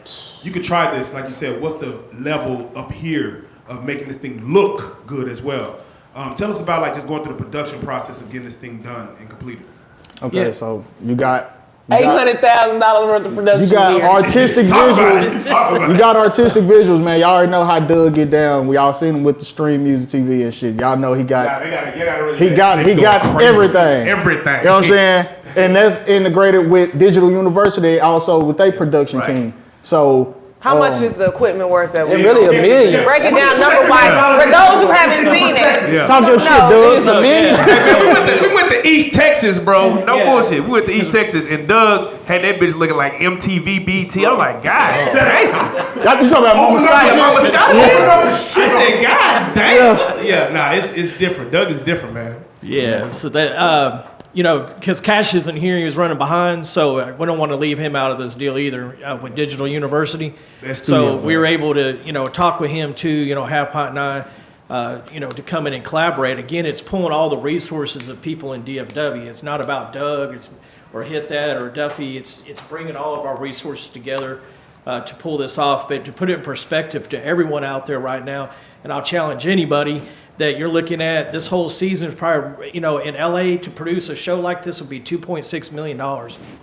you could try this, like you said. What's the level up here of making this thing look good as well? Tell us about like just going through the production process of getting this thing done and completed. Okay, so you got $800,000 worth of production. You got artistic visuals. You got artistic visuals, man. Y'all already know how Doug get down. We all seen him with the stream music TV and shit. Y'all know he got everything. Everything. You know what I'm saying? And that's integrated with Digital University, also with their production team. So how much is the equipment worth that It's really $1 million. Break it down number wise. For those who haven't seen it. Talk your shit, Doug. It's $1 million. We went to East Texas, bro. No bullshit. We went to East Texas, and Doug had that bitch looking like MTV, BT. I'm like, God damn. You talking about Mama Scott? Mama Scott. I said, God damn. Yeah, nah, it's different. Doug is different, man. Yeah, so that because Cash isn't here, he was running behind, so we don't want to leave him out of this deal either with Digital University. So we were able to talk with him too. Half Pint and I, to come in and collaborate. Again, it's pulling all the resources of people in DFW. It's not about Doug, or Hit That or Duffy. It's bringing all of our resources together to pull this off, but to put it in perspective to everyone out there right now. And I'll challenge anybody that you're looking at this whole season is probably, in LA to produce a show like this would be $2.6 million,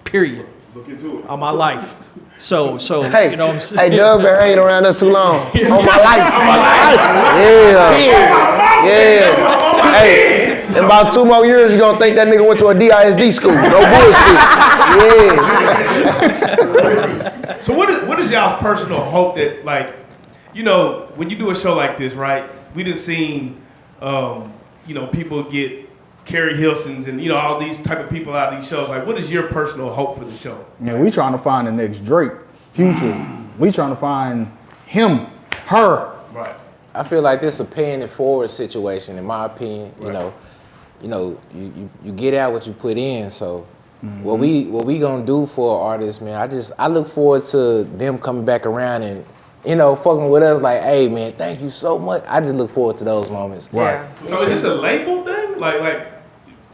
period. Look into it. On my life. So Hey, what I'm saying? hey, Doug been hanging around us too long. On my life. Yeah. Hey, in about 2 more years, you're going to think that nigga went to a DISD school. No bullshit. Yeah. So what is y'all's personal hope that, like, when you do a show like this, right? We done seen, people get Carrie Hilsons and, all these type of people out of these shows. Like, what is your personal hope for the show? Yeah, we trying to find the next Drake, Future. We trying to find him, her. Right. I feel like this is a paying it forward situation, in my opinion. Right. You get out what you put in. So what we gonna do for artists, man? I look forward to them coming back around and fucking with us like, hey man, thank you so much. I just look forward to those moments. Right. So is this a label thing? Like,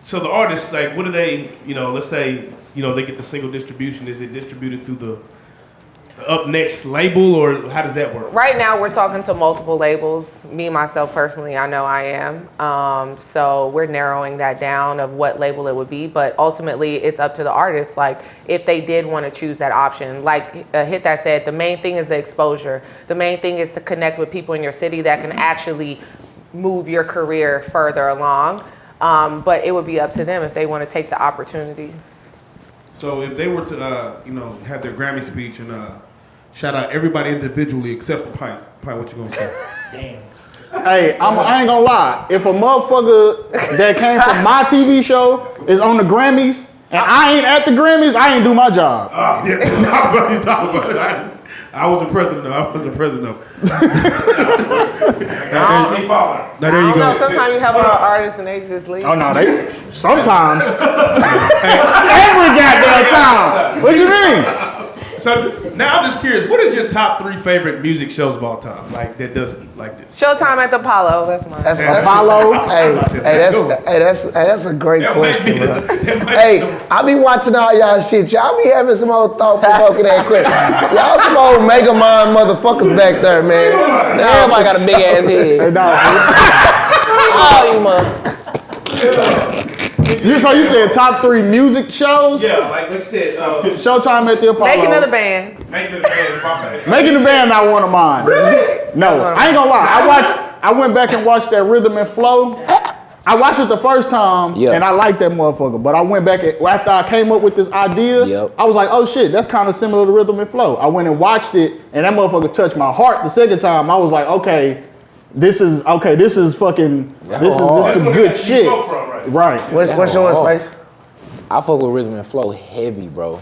so the artists, like, what do they, let's say, they get the single distribution. Is it distributed through the UPNext label, or how does that work? Right now, we're talking to multiple labels. Me, myself, personally, I know I am. So we're narrowing that down of what label it would be. But ultimately, it's up to the artist. Like, if they did want to choose that option. Like Hit That said, the main thing is the exposure. The main thing is to connect with people in your city that can actually move your career further along. But it would be up to them if they want to take the opportunity. So if they were to, have their Grammy speech and shout out everybody individually except for Pint, what you gonna say? Damn. Hey, I ain't gonna lie. If a motherfucker that came from my TV show is on the Grammys and I ain't at the Grammys, I ain't do my job. Yeah, you talk about it. I wasn't president of. Now there you go. Sometimes you help out artists and they just leave. Oh no, they sometimes. Every goddamn time. What you mean? So now I'm just curious, what is your top 3 favorite music shows of all time? Like, that does like this? Showtime at the Apollo. That's mine. That's Apollo. That's a great question, bro. Hey, I be watching all y'all shit. Y'all be having some old thought-provoking that quick. Y'all some old mega mind motherfuckers back there, man. Everybody got a big ass head. Hey, dog. Oh, you mother. So you said top 3 music shows? Yeah, like what you said. Showtime at the Apollo. Making of the Band. Making of the Band is my favorite. Making the Band not one of mine. Really? No, I ain't gonna lie. I went back and watched that Rhythm and Flow. I watched it the first time, and I liked that motherfucker. But I went back after I came up with this idea. I was like, oh shit, that's kind of similar to Rhythm and Flow. I went and watched it, and that motherfucker touched my heart. The second time, I was like, okay, this is fucking, this is some good shit. Right. What's yours, Space? I fuck with Rhythm and Flow heavy, bro.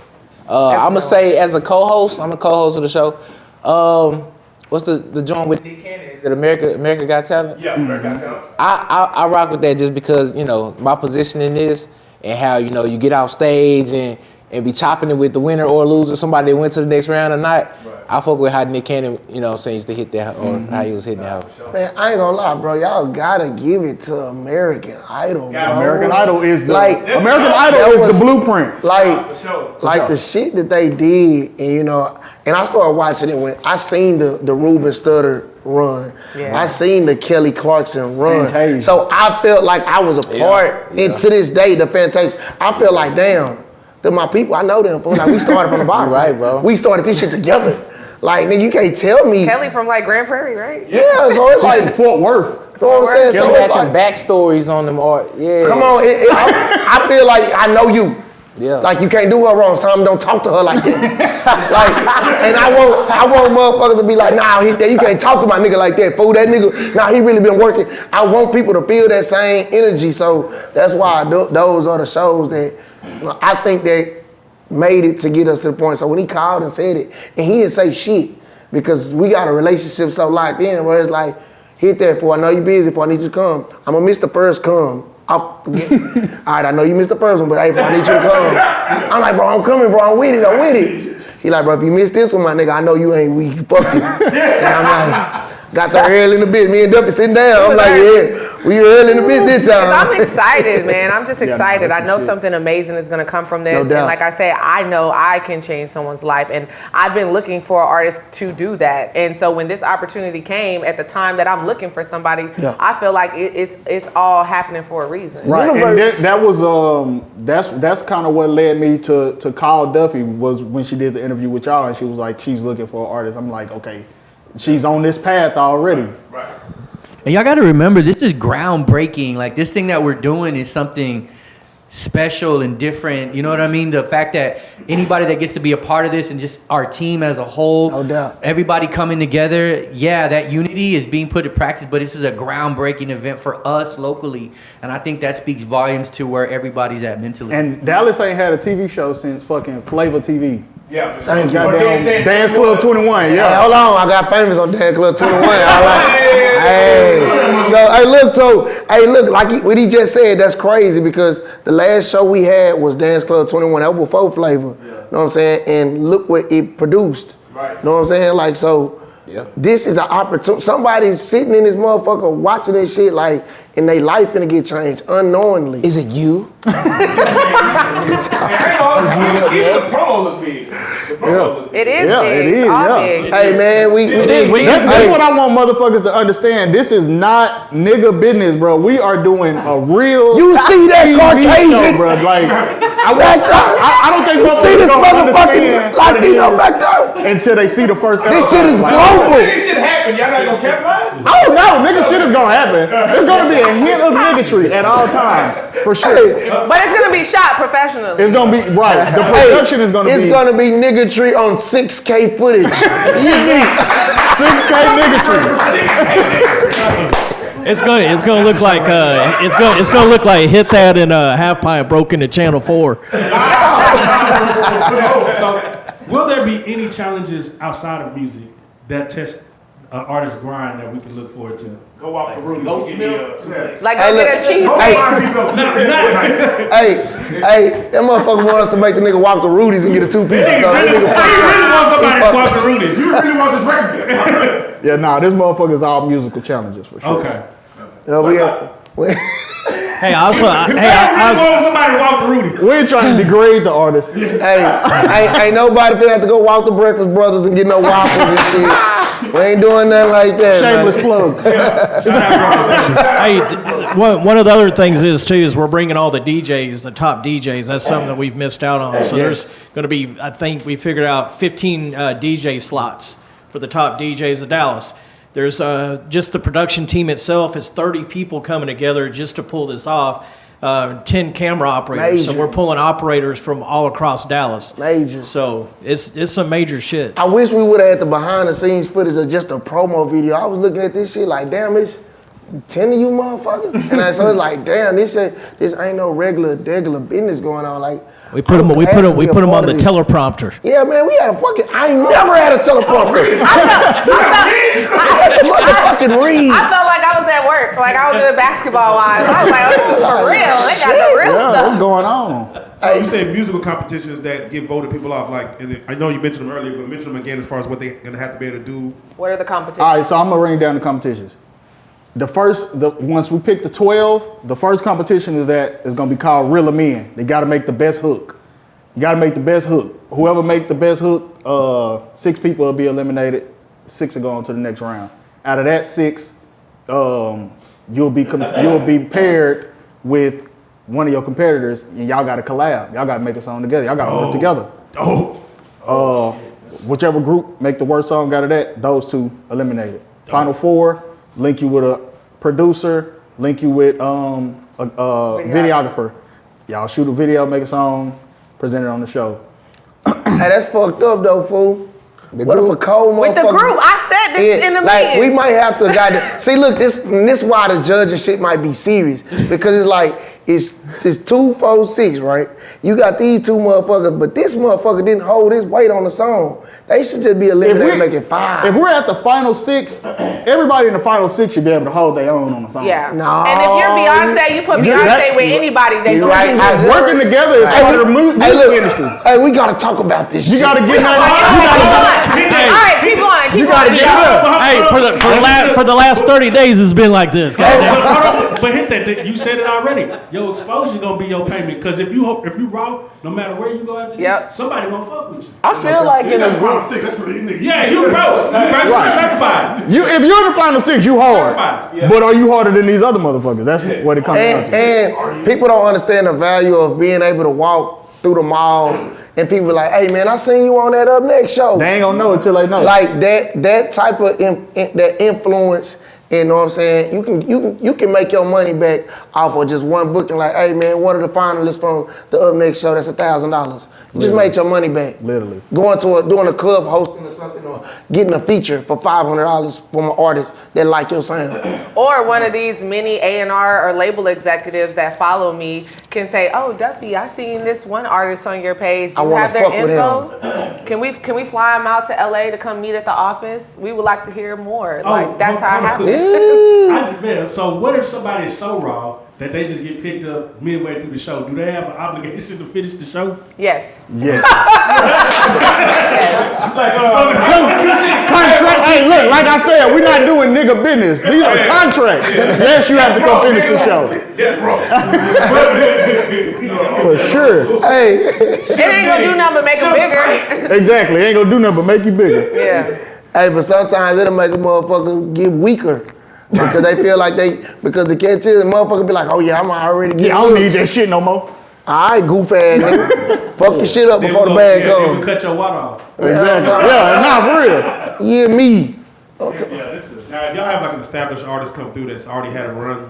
I'ma say as a co-host, I'm a co-host of the show. What's the joint with Nick Cannon? Is it America Got Talent? Yeah, America Got Talent. I rock with that just because, my position in this and how, you get off stage and be chopping it with the winner or loser, somebody that went to the next round or not. Right. I fuck with how Nick Cannon, used to hit that or how he was hitting that. Man, I ain't gonna lie, bro. Y'all gotta give it to American Idol, bro. American Idol is the the blueprint. Like the shit that they did, and and I started watching it when I seen the Ruben Studdard run. Yeah. I seen the Kelly Clarkson run. Fantasia. So I felt like I was a part. Yeah. And to this day, the Fantasia, I feel like, damn, they're my people. I know them. Like, we started from the bottom. Right, bro. We started this shit together. Like, nigga, you can't tell me. Kelly from like Grand Prairie, right? Yeah, so it's like Fort Worth. You know what I'm saying? Kelly So had it's like backstories on them art. Yeah. Come on, I feel like I know you. Yeah. Like you can't do her wrong, so don't talk to her like that. And I want motherfuckers to be like, nah, you can't talk to my nigga like that, fool. That nigga, nah, he really been working. I want people to feel that same energy, so that's why those are the shows that I think that made it to get us to the point. So when he called and said it, and he didn't say shit, because we got a relationship so locked in where it's like, hit that for I know you busy, for I need you to come. I'm gonna miss the first come. I'll forget. All right, I know you missed the first one, but hey, bro, I need you to come. I'm like, bro, I'm coming, bro. I'm with it. He like, bro, if you missed this one, my nigga, I know you ain't weak. Fuck you. And I'm like, got there early in the bit. Me and Duffy sitting down. I'm like, yeah, we early in the bit this time. I'm excited, man. I'm just excited. I know something amazing is gonna come from this. No doubt. And like I said, I know I can change someone's life. And I've been looking for artists to do that. And so when this opportunity came at the time that I'm looking for somebody, I feel like it's all happening for a reason. Right. And that was that's kind of what led me to call Duffy, was when she did the interview with y'all and she was like, she's looking for an artist. I'm like, okay, she's on this path already. Right. And y'all got to remember, this is groundbreaking. Like, this thing that we're doing is something special and different. You know what I mean? The fact that anybody that gets to be a part of this and just our team as a whole, no doubt, everybody coming together, that unity is being put to practice, but this is a groundbreaking event for us locally. And I think that speaks volumes to where everybody's at mentally. And Dallas ain't had a TV show since fucking Flavor TV. Yeah, for Thanks, sure. goddamn Dance Club 21. Yeah. Hey, hold on, I got famous on Dance Club 21. Look, like what he just said, that's crazy because the last show we had was Dance Club 21. That was before Flavor. You know what I'm saying? And look what it produced. Right. You know what I'm saying? Like, so this is an opportunity. Somebody's sitting in this motherfucker watching this shit, like, and their life finna get changed unknowingly. Is it you? The promo look big. It is big. It is, big. Hey man, that's what I want motherfuckers to understand. This is not nigga business, bro. We are doing a real. You see that TV Caucasian, show, bro? Like, I don't think you see this motherfucking Latino back there until they see the first episode. This shit is global. This shit happen. Y'all not gonna capitalize? Oh no, nigga, shit is gonna happen. There's gonna be a hint of niggatry at all times, for sure. But it's gonna be shot professionally. It's gonna be right. The production is gonna be. It's gonna be niggatry on 6K footage. 6K niggatry. It's gonna look like it's gonna look like Hit That and Half Pint broke into Channel 4. So, will there be any challenges outside of music that test artist grind that we can look forward to? Go walk the room. Like go get a cheese. Hey, that motherfucker want us to make the nigga walk the Rudies and get a 2-piece. He really want somebody to walk the Rudies. You really want this record? Yeah, nah, this motherfucker's all musical challenges for sure. Okay. We Hey, also, want somebody to walk the Rudy. We ain't trying to degrade the artist. Ain't nobody finna have to go walk the Breakfast Brothers and get no waffles and shit. We ain't doing nothing like that. Shameless plug. Hey, one of the other things is we're bringing all the DJs, the top DJs. That's something that we've missed out on. So there's going to be, I think we figured out 15 DJ slots for the top DJs of Dallas. There's just the production team itself is 30 people coming together just to pull this off. 10 camera operators. Major. So we're pulling operators from all across Dallas. Major. So it's some major shit. I wish we would have had the behind the scenes footage of just a promo video. I was looking at this shit like, damn, it's 10 of you motherfuckers. And so it's like, damn, this ain't no regular business going on. Like, We put them on the teleprompter. yeah, man, we had I ain't never had a teleprompter. I had to motherfucking read. I felt like I was at work, like I was doing basketball wise. I was like, oh, this is for real. They got the real Yeah, stuff. what's going on? So you say musical competitions that get voted people off, like, and I know you mentioned them earlier, but mention them again as far as what they're gonna have to be able to do. What are the competitions? All right, so I'm gonna bring down the competitions. Once we pick the 12, the first competition is gonna be called Reel 'em In. They gotta make the best hook. You gotta make the best hook. Whoever make the best hook, 6 people will be eliminated. 6 will go on to the next round. Out of that 6, you'll be paired with one of your competitors, and y'all gotta collab. Y'all gotta make a song together. Y'all gotta work together. Whichever group make the worst song out of that, those 2 eliminated. Final 4, link you with a producer, link you with a videographer. Y'all shoot a video, make a song, present it on the show. Hey, that's fucked up though, fool. What if a cold motherfucker? With the group, I said this in the meeting. We might have to see. Look, this why the judge and shit might be serious, because it's like it's 2, 4, 6, right? You got these 2 motherfuckers, but this motherfucker didn't hold his weight on the song. They should just be eliminated and make it 5. If we're at the final 6, everybody in the final 6 should be able to hold their own on the song. Yeah. No. And if you're Beyonce, you put Beyonce with anybody. They You're right. Working together is part of the music industry. Hey, we gotta talk about this. You gotta get All right, keep going. Keep going. Hey, for the last 30 days, it's been like this. But hit that. You said it already. Your exposure gonna be your payment. Because if you raw, no matter where you go after this, somebody gonna fuck with you. I feel like in a group. That's what these niggas. Yeah, you bro. You certified. If you're in the final 6, you hard. Certified. But are you harder than these other motherfuckers? That's what it comes down to. And people don't understand the value of being able to walk through the mall and people like, hey man, I seen you on that Up Next show. They ain't gonna know until they know. Like that type of that influence. You know what I'm saying? You can make your money back off of just one booking. Like, hey man, one of the finalists from the Up Next show, that's $1,000. You just made your money back. Literally. Going to doing a club hosting or something, or getting a feature for $500 from an artist that like your sound. Or one of these mini A&R or label executives that follow me can say, "Oh, Duffy, I seen this one artist on your page. I You wanna have their fuck with info. Can we fly them out to LA to come meet at the office? We would like to hear more." Like that's how it happens. So what if somebody's so raw that they just get picked up midway through the show? Do they have an obligation to finish the show? Yes. Yeah. Hey, look, like I said, we're not doing nigga business. These are contracts. Yes, you have to come finish the show. Yes, bro. For sure. Hey. It ain't gonna do nothing but make them bigger. Exactly. It ain't gonna do nothing but make you bigger. Yeah. Hey, but sometimes it'll make a motherfucker get weaker. Because they feel like because the catch is, the motherfucker be like, oh yeah, I'm already getting I don't need looks. that shit no more. All right, goof ass nigga. Fuck your shit up before the bag Then comes. we cut your water off. Exactly. Yeah, nah, for real. Yeah, me. Now, if y'all have like an established artist come through that's already had a run,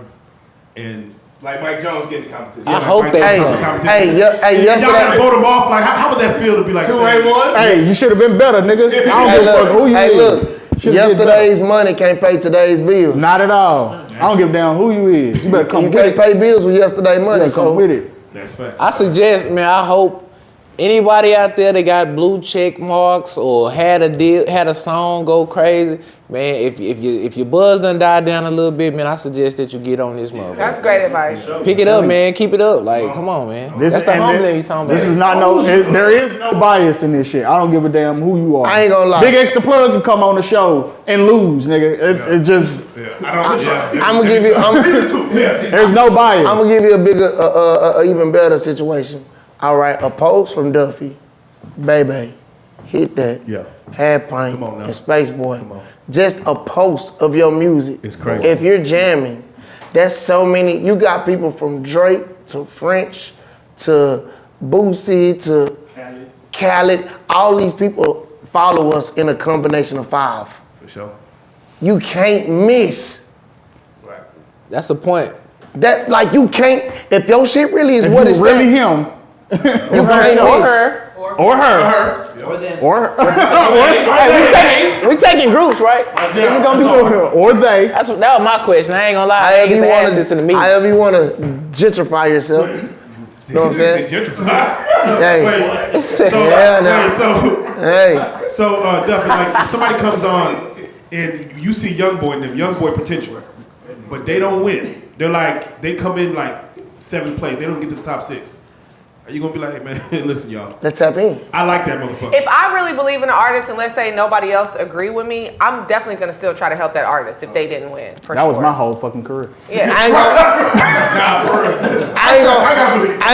and Like Mike Jones getting the competition. I hope they yesterday. yesterday. Y'all gotta vote them off. Like, how would that feel to be like? 2-1? Hey, you should have been better, nigga. I don't give a fuck who you Hey, is. look. Should've Yesterday's money can't pay today's bills. Not at all. I don't give a damn who you is. You better come You with can't it. pay bills with yesterday's money. Come So with it. That's facts. I suggest, man, I hope anybody out there that got blue check marks or had a song go crazy, Man, if your buzz done died down a little bit, man, I suggest that you get on this motherfucker. That's great advice. Pick it up, man. Keep it up. Like, come on, man. That's the humbling you talking about. This is not there is no bias in this shit. I don't give a damn who you are. I ain't gonna lie. Big Extra Plug can come on the show and lose, nigga. It's just. I'm gonna give you. There's no bias. I'm gonna give you a bigger, even better situation. All right, a post from Duffy, Baby, Hit That, Half Pint, and Space Boy. Just a post of your music. It's crazy. If you're jamming, that's so many. You got people from Drake to French to Boosie to Khaled. All these people follow us in a combination of 5. For sure. You can't miss. Right. That's the point. That like you can't. If your shit really is If what you it's really that, him. you can't miss. Or her. We taking groups, right? Is it gonna be or they. that was my question. I ain't gonna lie. I ain't get to ask this in the meeting. However you want to gentrify yourself. You know what I'm saying? Hey. So Duffy, like if somebody comes on and you see young boy potential, but they don't win. They're like they come in like 7th place. They don't get to the top 6. Are you gonna be like, hey man, listen, y'all. Let's tap in. I like that motherfucker. If I really believe in an artist and let's say nobody else agree with me, I'm definitely gonna still try to help that artist if they didn't win. That was my whole fucking career. Yeah. I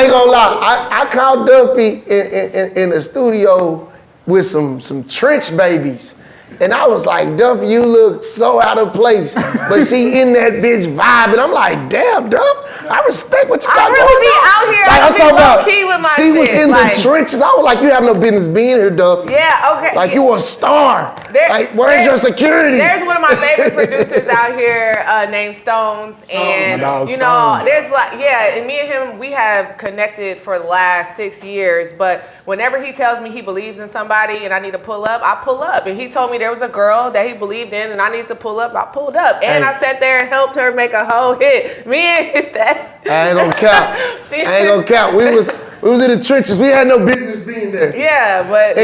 ain't gonna lie. I called Duffy in the studio with some trench babies. And I was like, Duff, you look so out of place. But she in that bitch vibe. And I'm like, damn, Duff, I respect what you got going on. I really be out here. Like, I'm talking about, key with my she was shit, in like, the trenches. I was like, you have no business being here, Duff. Yeah, okay. Like, you a star. Like, where's your security? There's one of my favorite producers out here named Stones. And, you know, there's like, yeah, and me and him, we have connected for the last 6 years. But whenever he tells me he believes in somebody and I need to pull up, I pull up. And he told me there was a girl that he believed in and I need to pull up, I pulled up. And I sat there and helped her make a whole hit. Me and hit that. I ain't gonna count. I ain't gonna count. We was in the trenches. We had no business being there. Yeah, but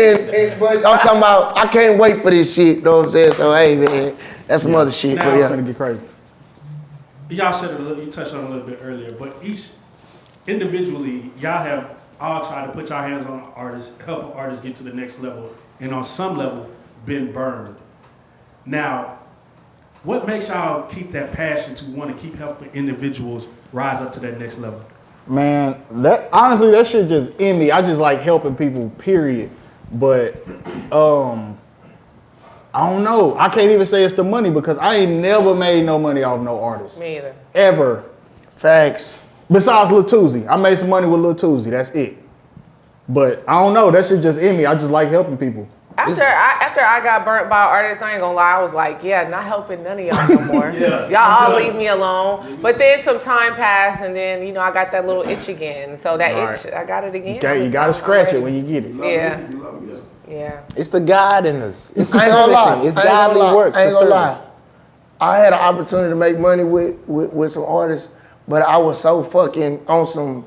but I'm talking about. I can't wait for this shit. You know what I'm saying? So hey, man, that's some other shit. Now, But yeah, gonna get crazy. Y'all said it a little. You touched on it a little bit earlier, but each individually, y'all have all tried to put your hands on artists, help artists get to the next level, and on some level, been burned. Now, what makes y'all keep that passion to want to keep helping individuals rise up to that next level? Man, that honestly, that shit just in me. I just like helping people, period. But I don't know. I can't even say it's the money because I ain't never made no money off no artist. Me either. Ever. Facts. Besides Lil Tuzi. I made some money with Lil Tuzi. That's it. But I don't know. That shit just in me. I just like helping people. After I got burnt by artists, I ain't gonna lie, I was like, yeah, not helping none of y'all no more. Y'all all leave me alone. But then some time passed, and then, you know, I got that little itch again. So that itch, I got it again. You gotta scratch it when you get it. Yeah. Yeah. It's the God in us. It's I ain't gonna lie. It's godly work. I ain't gonna lie. I had an opportunity to make money with some artists, but I was so fucking on some.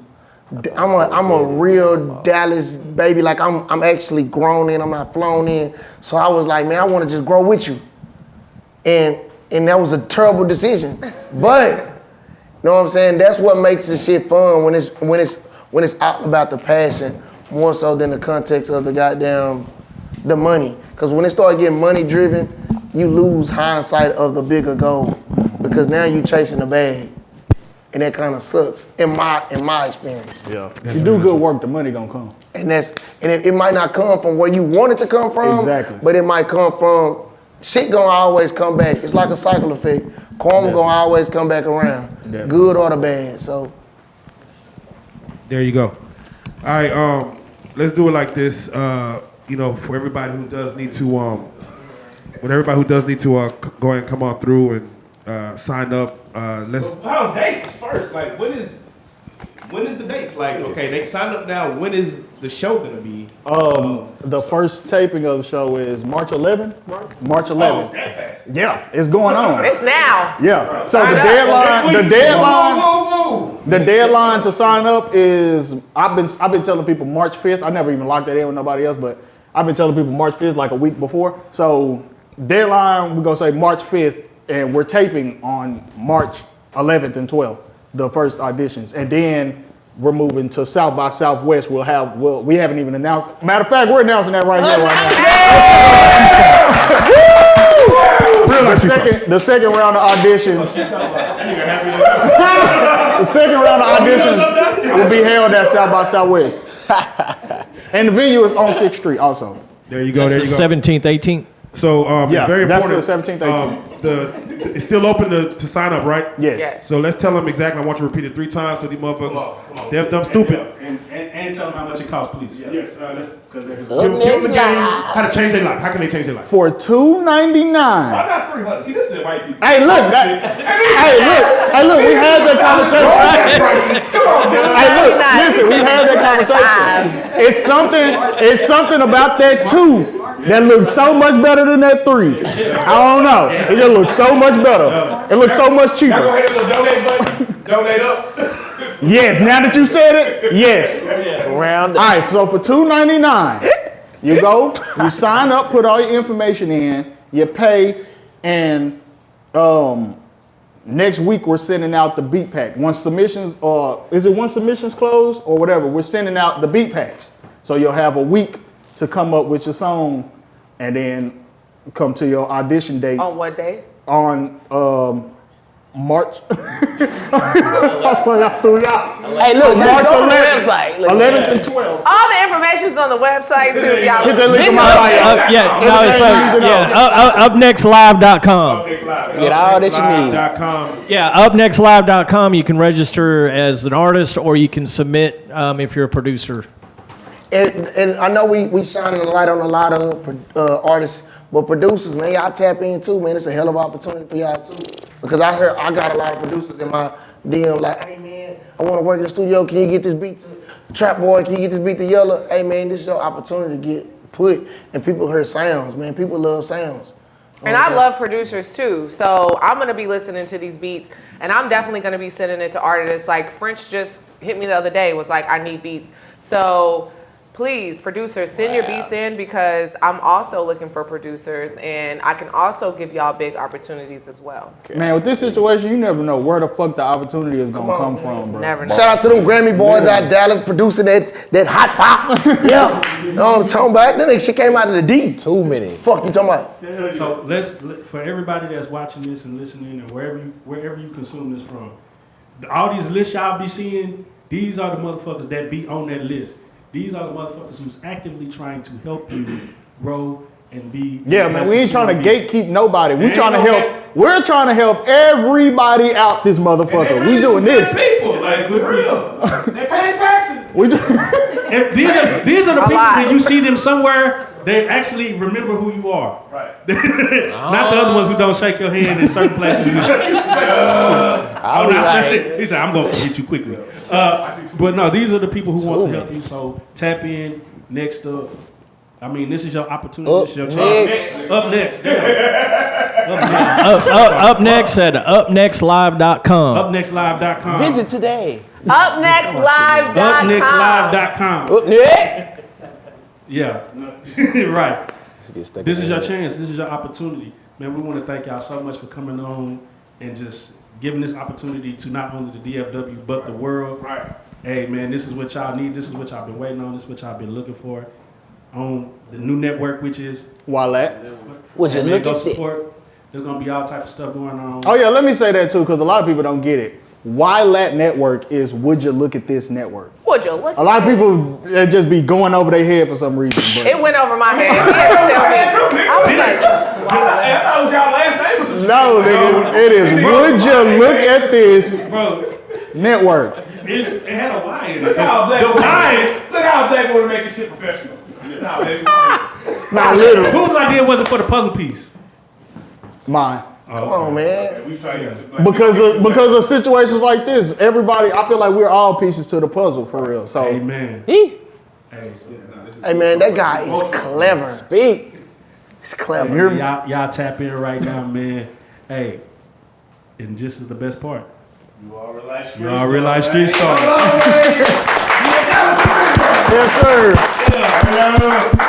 I'm a real Dallas baby. Like I'm actually grown in. I'm not flown in. So I was like, man, I want to just grow with you. And that was a terrible decision. But you know what I'm saying? That's what makes this shit fun when it's out about the passion more so than the context of the money. Because when it started getting money driven, you lose hindsight of the bigger goal because now you chasing the bag. And that kind of sucks in my experience. Yeah. You do good work, the money gonna come. And it might not come from where you want it to come from. Exactly. But it might come from shit gonna always come back. It's like a cycle effect. Karma gonna always come back around. Good or the bad. So there you go. All right, let's do it like this. You know, for everybody who does need to go and come on through and sign up. How dates first? Like when is the dates? Like okay, they signed up now. When is the show gonna be? The first taping of the show is March 11th. March 11th. Oh, it's that fast. Yeah, it's going on. It's now. Yeah. So the deadline to sign up is I've been telling people March 5th. I never even locked that in with nobody else, but I've been telling people March 5th like a week before. So deadline, we're gonna say March 5th, and we're taping on March 11th and 12th, the first auditions, and then we're moving to South by Southwest. We haven't even announced. Matter of fact, we're announcing that right here, right now. The second round of auditions. The second round of auditions will be held at South by Southwest, and the venue is on 6th Street also. There you go. There you go. 17th, 18th. So it's very important. That's the 17th, 18th. It's still open to sign up, right? Yes. So let's tell them exactly. I want you to repeat it 3 times so these motherfuckers. They're dumb stupid. And tell them how much it costs, please. Yes. Let's give them the game. How to change their life. How can they change their life? For $2.99. Why not 300? See, this is the white people. Hey, look. Hey, look. We had that conversation. Listen. We had that conversation. It's something about that 2 that looks so much better than that 3. I don't know. It just looks so much better. It looks so much cheaper. Y'all go ahead and hit the donate button. Donate up. Yes. Now that you said it, yes. Round. All right. So for $2.99, you go, you sign up, put all your information in, you pay, and next week we're sending out the beat pack. Once submissions close or whatever, we're sending out the beat packs. So you'll have a week to come up with your song, and then come to your audition date. On what day? On March. Hey, look, March go on the 11th, website. 11th and 12th. All the information's on the website too, y'all. Hit that link in my bio. UpNextLive.com. Get all that you need. Yeah, UpNextLive.com. You can register as an artist, or you can submit if you're a producer. And I know we shining a light on a lot of artists, but producers, man, y'all tap in too, man. It's a hell of an opportunity for y'all too. Because I got a lot of producers in my DM like, hey man, I want to work in the studio. Can you get this beat to Trap Boy? Can you get this beat to Yellow? Hey man, this is your opportunity to get put. And people hear sounds, man. People love sounds. And I love producers too. So I'm going to be listening to these beats, and I'm definitely going to be sending it to artists. Like French just hit me the other day, was like, I need beats. So please, producers, send your beats in, because I'm also looking for producers, and I can also give y'all big opportunities as well. Man, with this situation, you never know where the fuck the opportunity is gonna come from, bro. Never know. Shout out to them Grammy boys out Dallas producing that hot pop. Yeah. You know what I'm talking about? That shit came out of the D. Too many. Fuck you talking about? So for everybody that's watching this and listening, and wherever you consume this from, all these lists y'all be seeing, these are the motherfuckers that be on that list. These are the motherfuckers who's actively trying to help you grow and be. Yeah, man, we ain't trying to gatekeep nobody. We're trying to help. We're trying to help everybody out this motherfucker. We doing this. People, like, for real. They pay taxes. And these are the people that you see them somewhere. They actually remember who you are. Right. Not the other ones who don't shake your hand in certain places. He said, I'm going to forget you quickly. But no, these are the people who want to help you. So tap in. Next up. I mean, this is your opportunity. This is your chance. Up next. Up next at UpNextLive.com. UpNextLive.com. Visit today. UpNextLive.com. UpNextLive.com. Up next. Yeah, right. This is your chance. This is your opportunity. Man, we want to thank y'all so much for coming on and just giving this opportunity to not only the DFW, but the world. Right. Hey, man, this is what y'all need. This is what y'all been waiting on. This is what y'all been looking for on the new network, which is Wallet. Would you look at support. There's going to be all type of stuff going on. Oh, yeah, let me say that, too, because a lot of people don't get it. YLAT network is Would You Look at This network. Would you look? A lot of people just be going over their head for some reason. But It went over my head. He had to tell me. I was like, wow. I thought it was y'all last name or some shit. no, nigga, it is Would You Look at This network. It had a Y in it. Look how Black want to make this shit professional. Nah, baby. Not literally. Whose idea was it for the puzzle piece? Mine. Come on, man. We try to Because of situations like this, everybody, I feel like we're all pieces to the puzzle for real. So, Amen. Hey, man, that guy is clever. Speak. He's clever. Y'all tap in right now, man. Hey, and this is the best part. You all realize Y'all realize Street Star. yes, sir.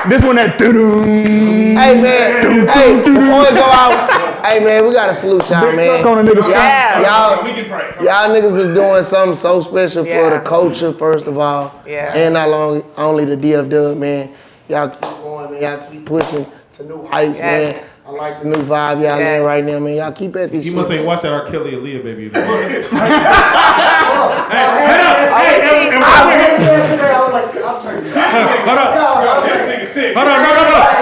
This one that doo-doo. Hey man, hey, before we go out, hey man, we gotta salute y'all, man. On a nigga Y'all niggas is doing something so special for the culture, first of all. Yeah. And not only the DFW, man. Y'all keep going, man. Y'all keep pushing to new heights, man. I like the new vibe y'all in right now, man. Y'all keep at this shit. You must ain't watch that R. Kelly Aaliyah baby. Hold on.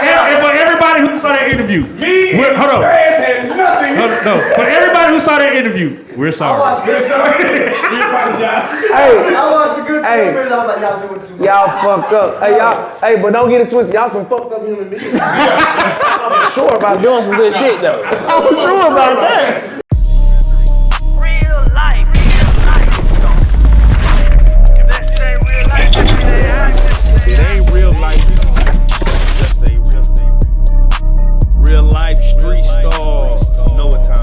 And for everybody who saw that interview, hold on. No, for everybody who saw that interview, we're sorry. Hey, I watched a good 2 minutes. I was like, y'all doing too much. Y'all fucked up. Hey, but don't get it twisted. Y'all some fucked up human beings. I'm sure about doing some good shit though. I'm sure about that. It ain't real life. Just ain't real. Real life street stars. You know what time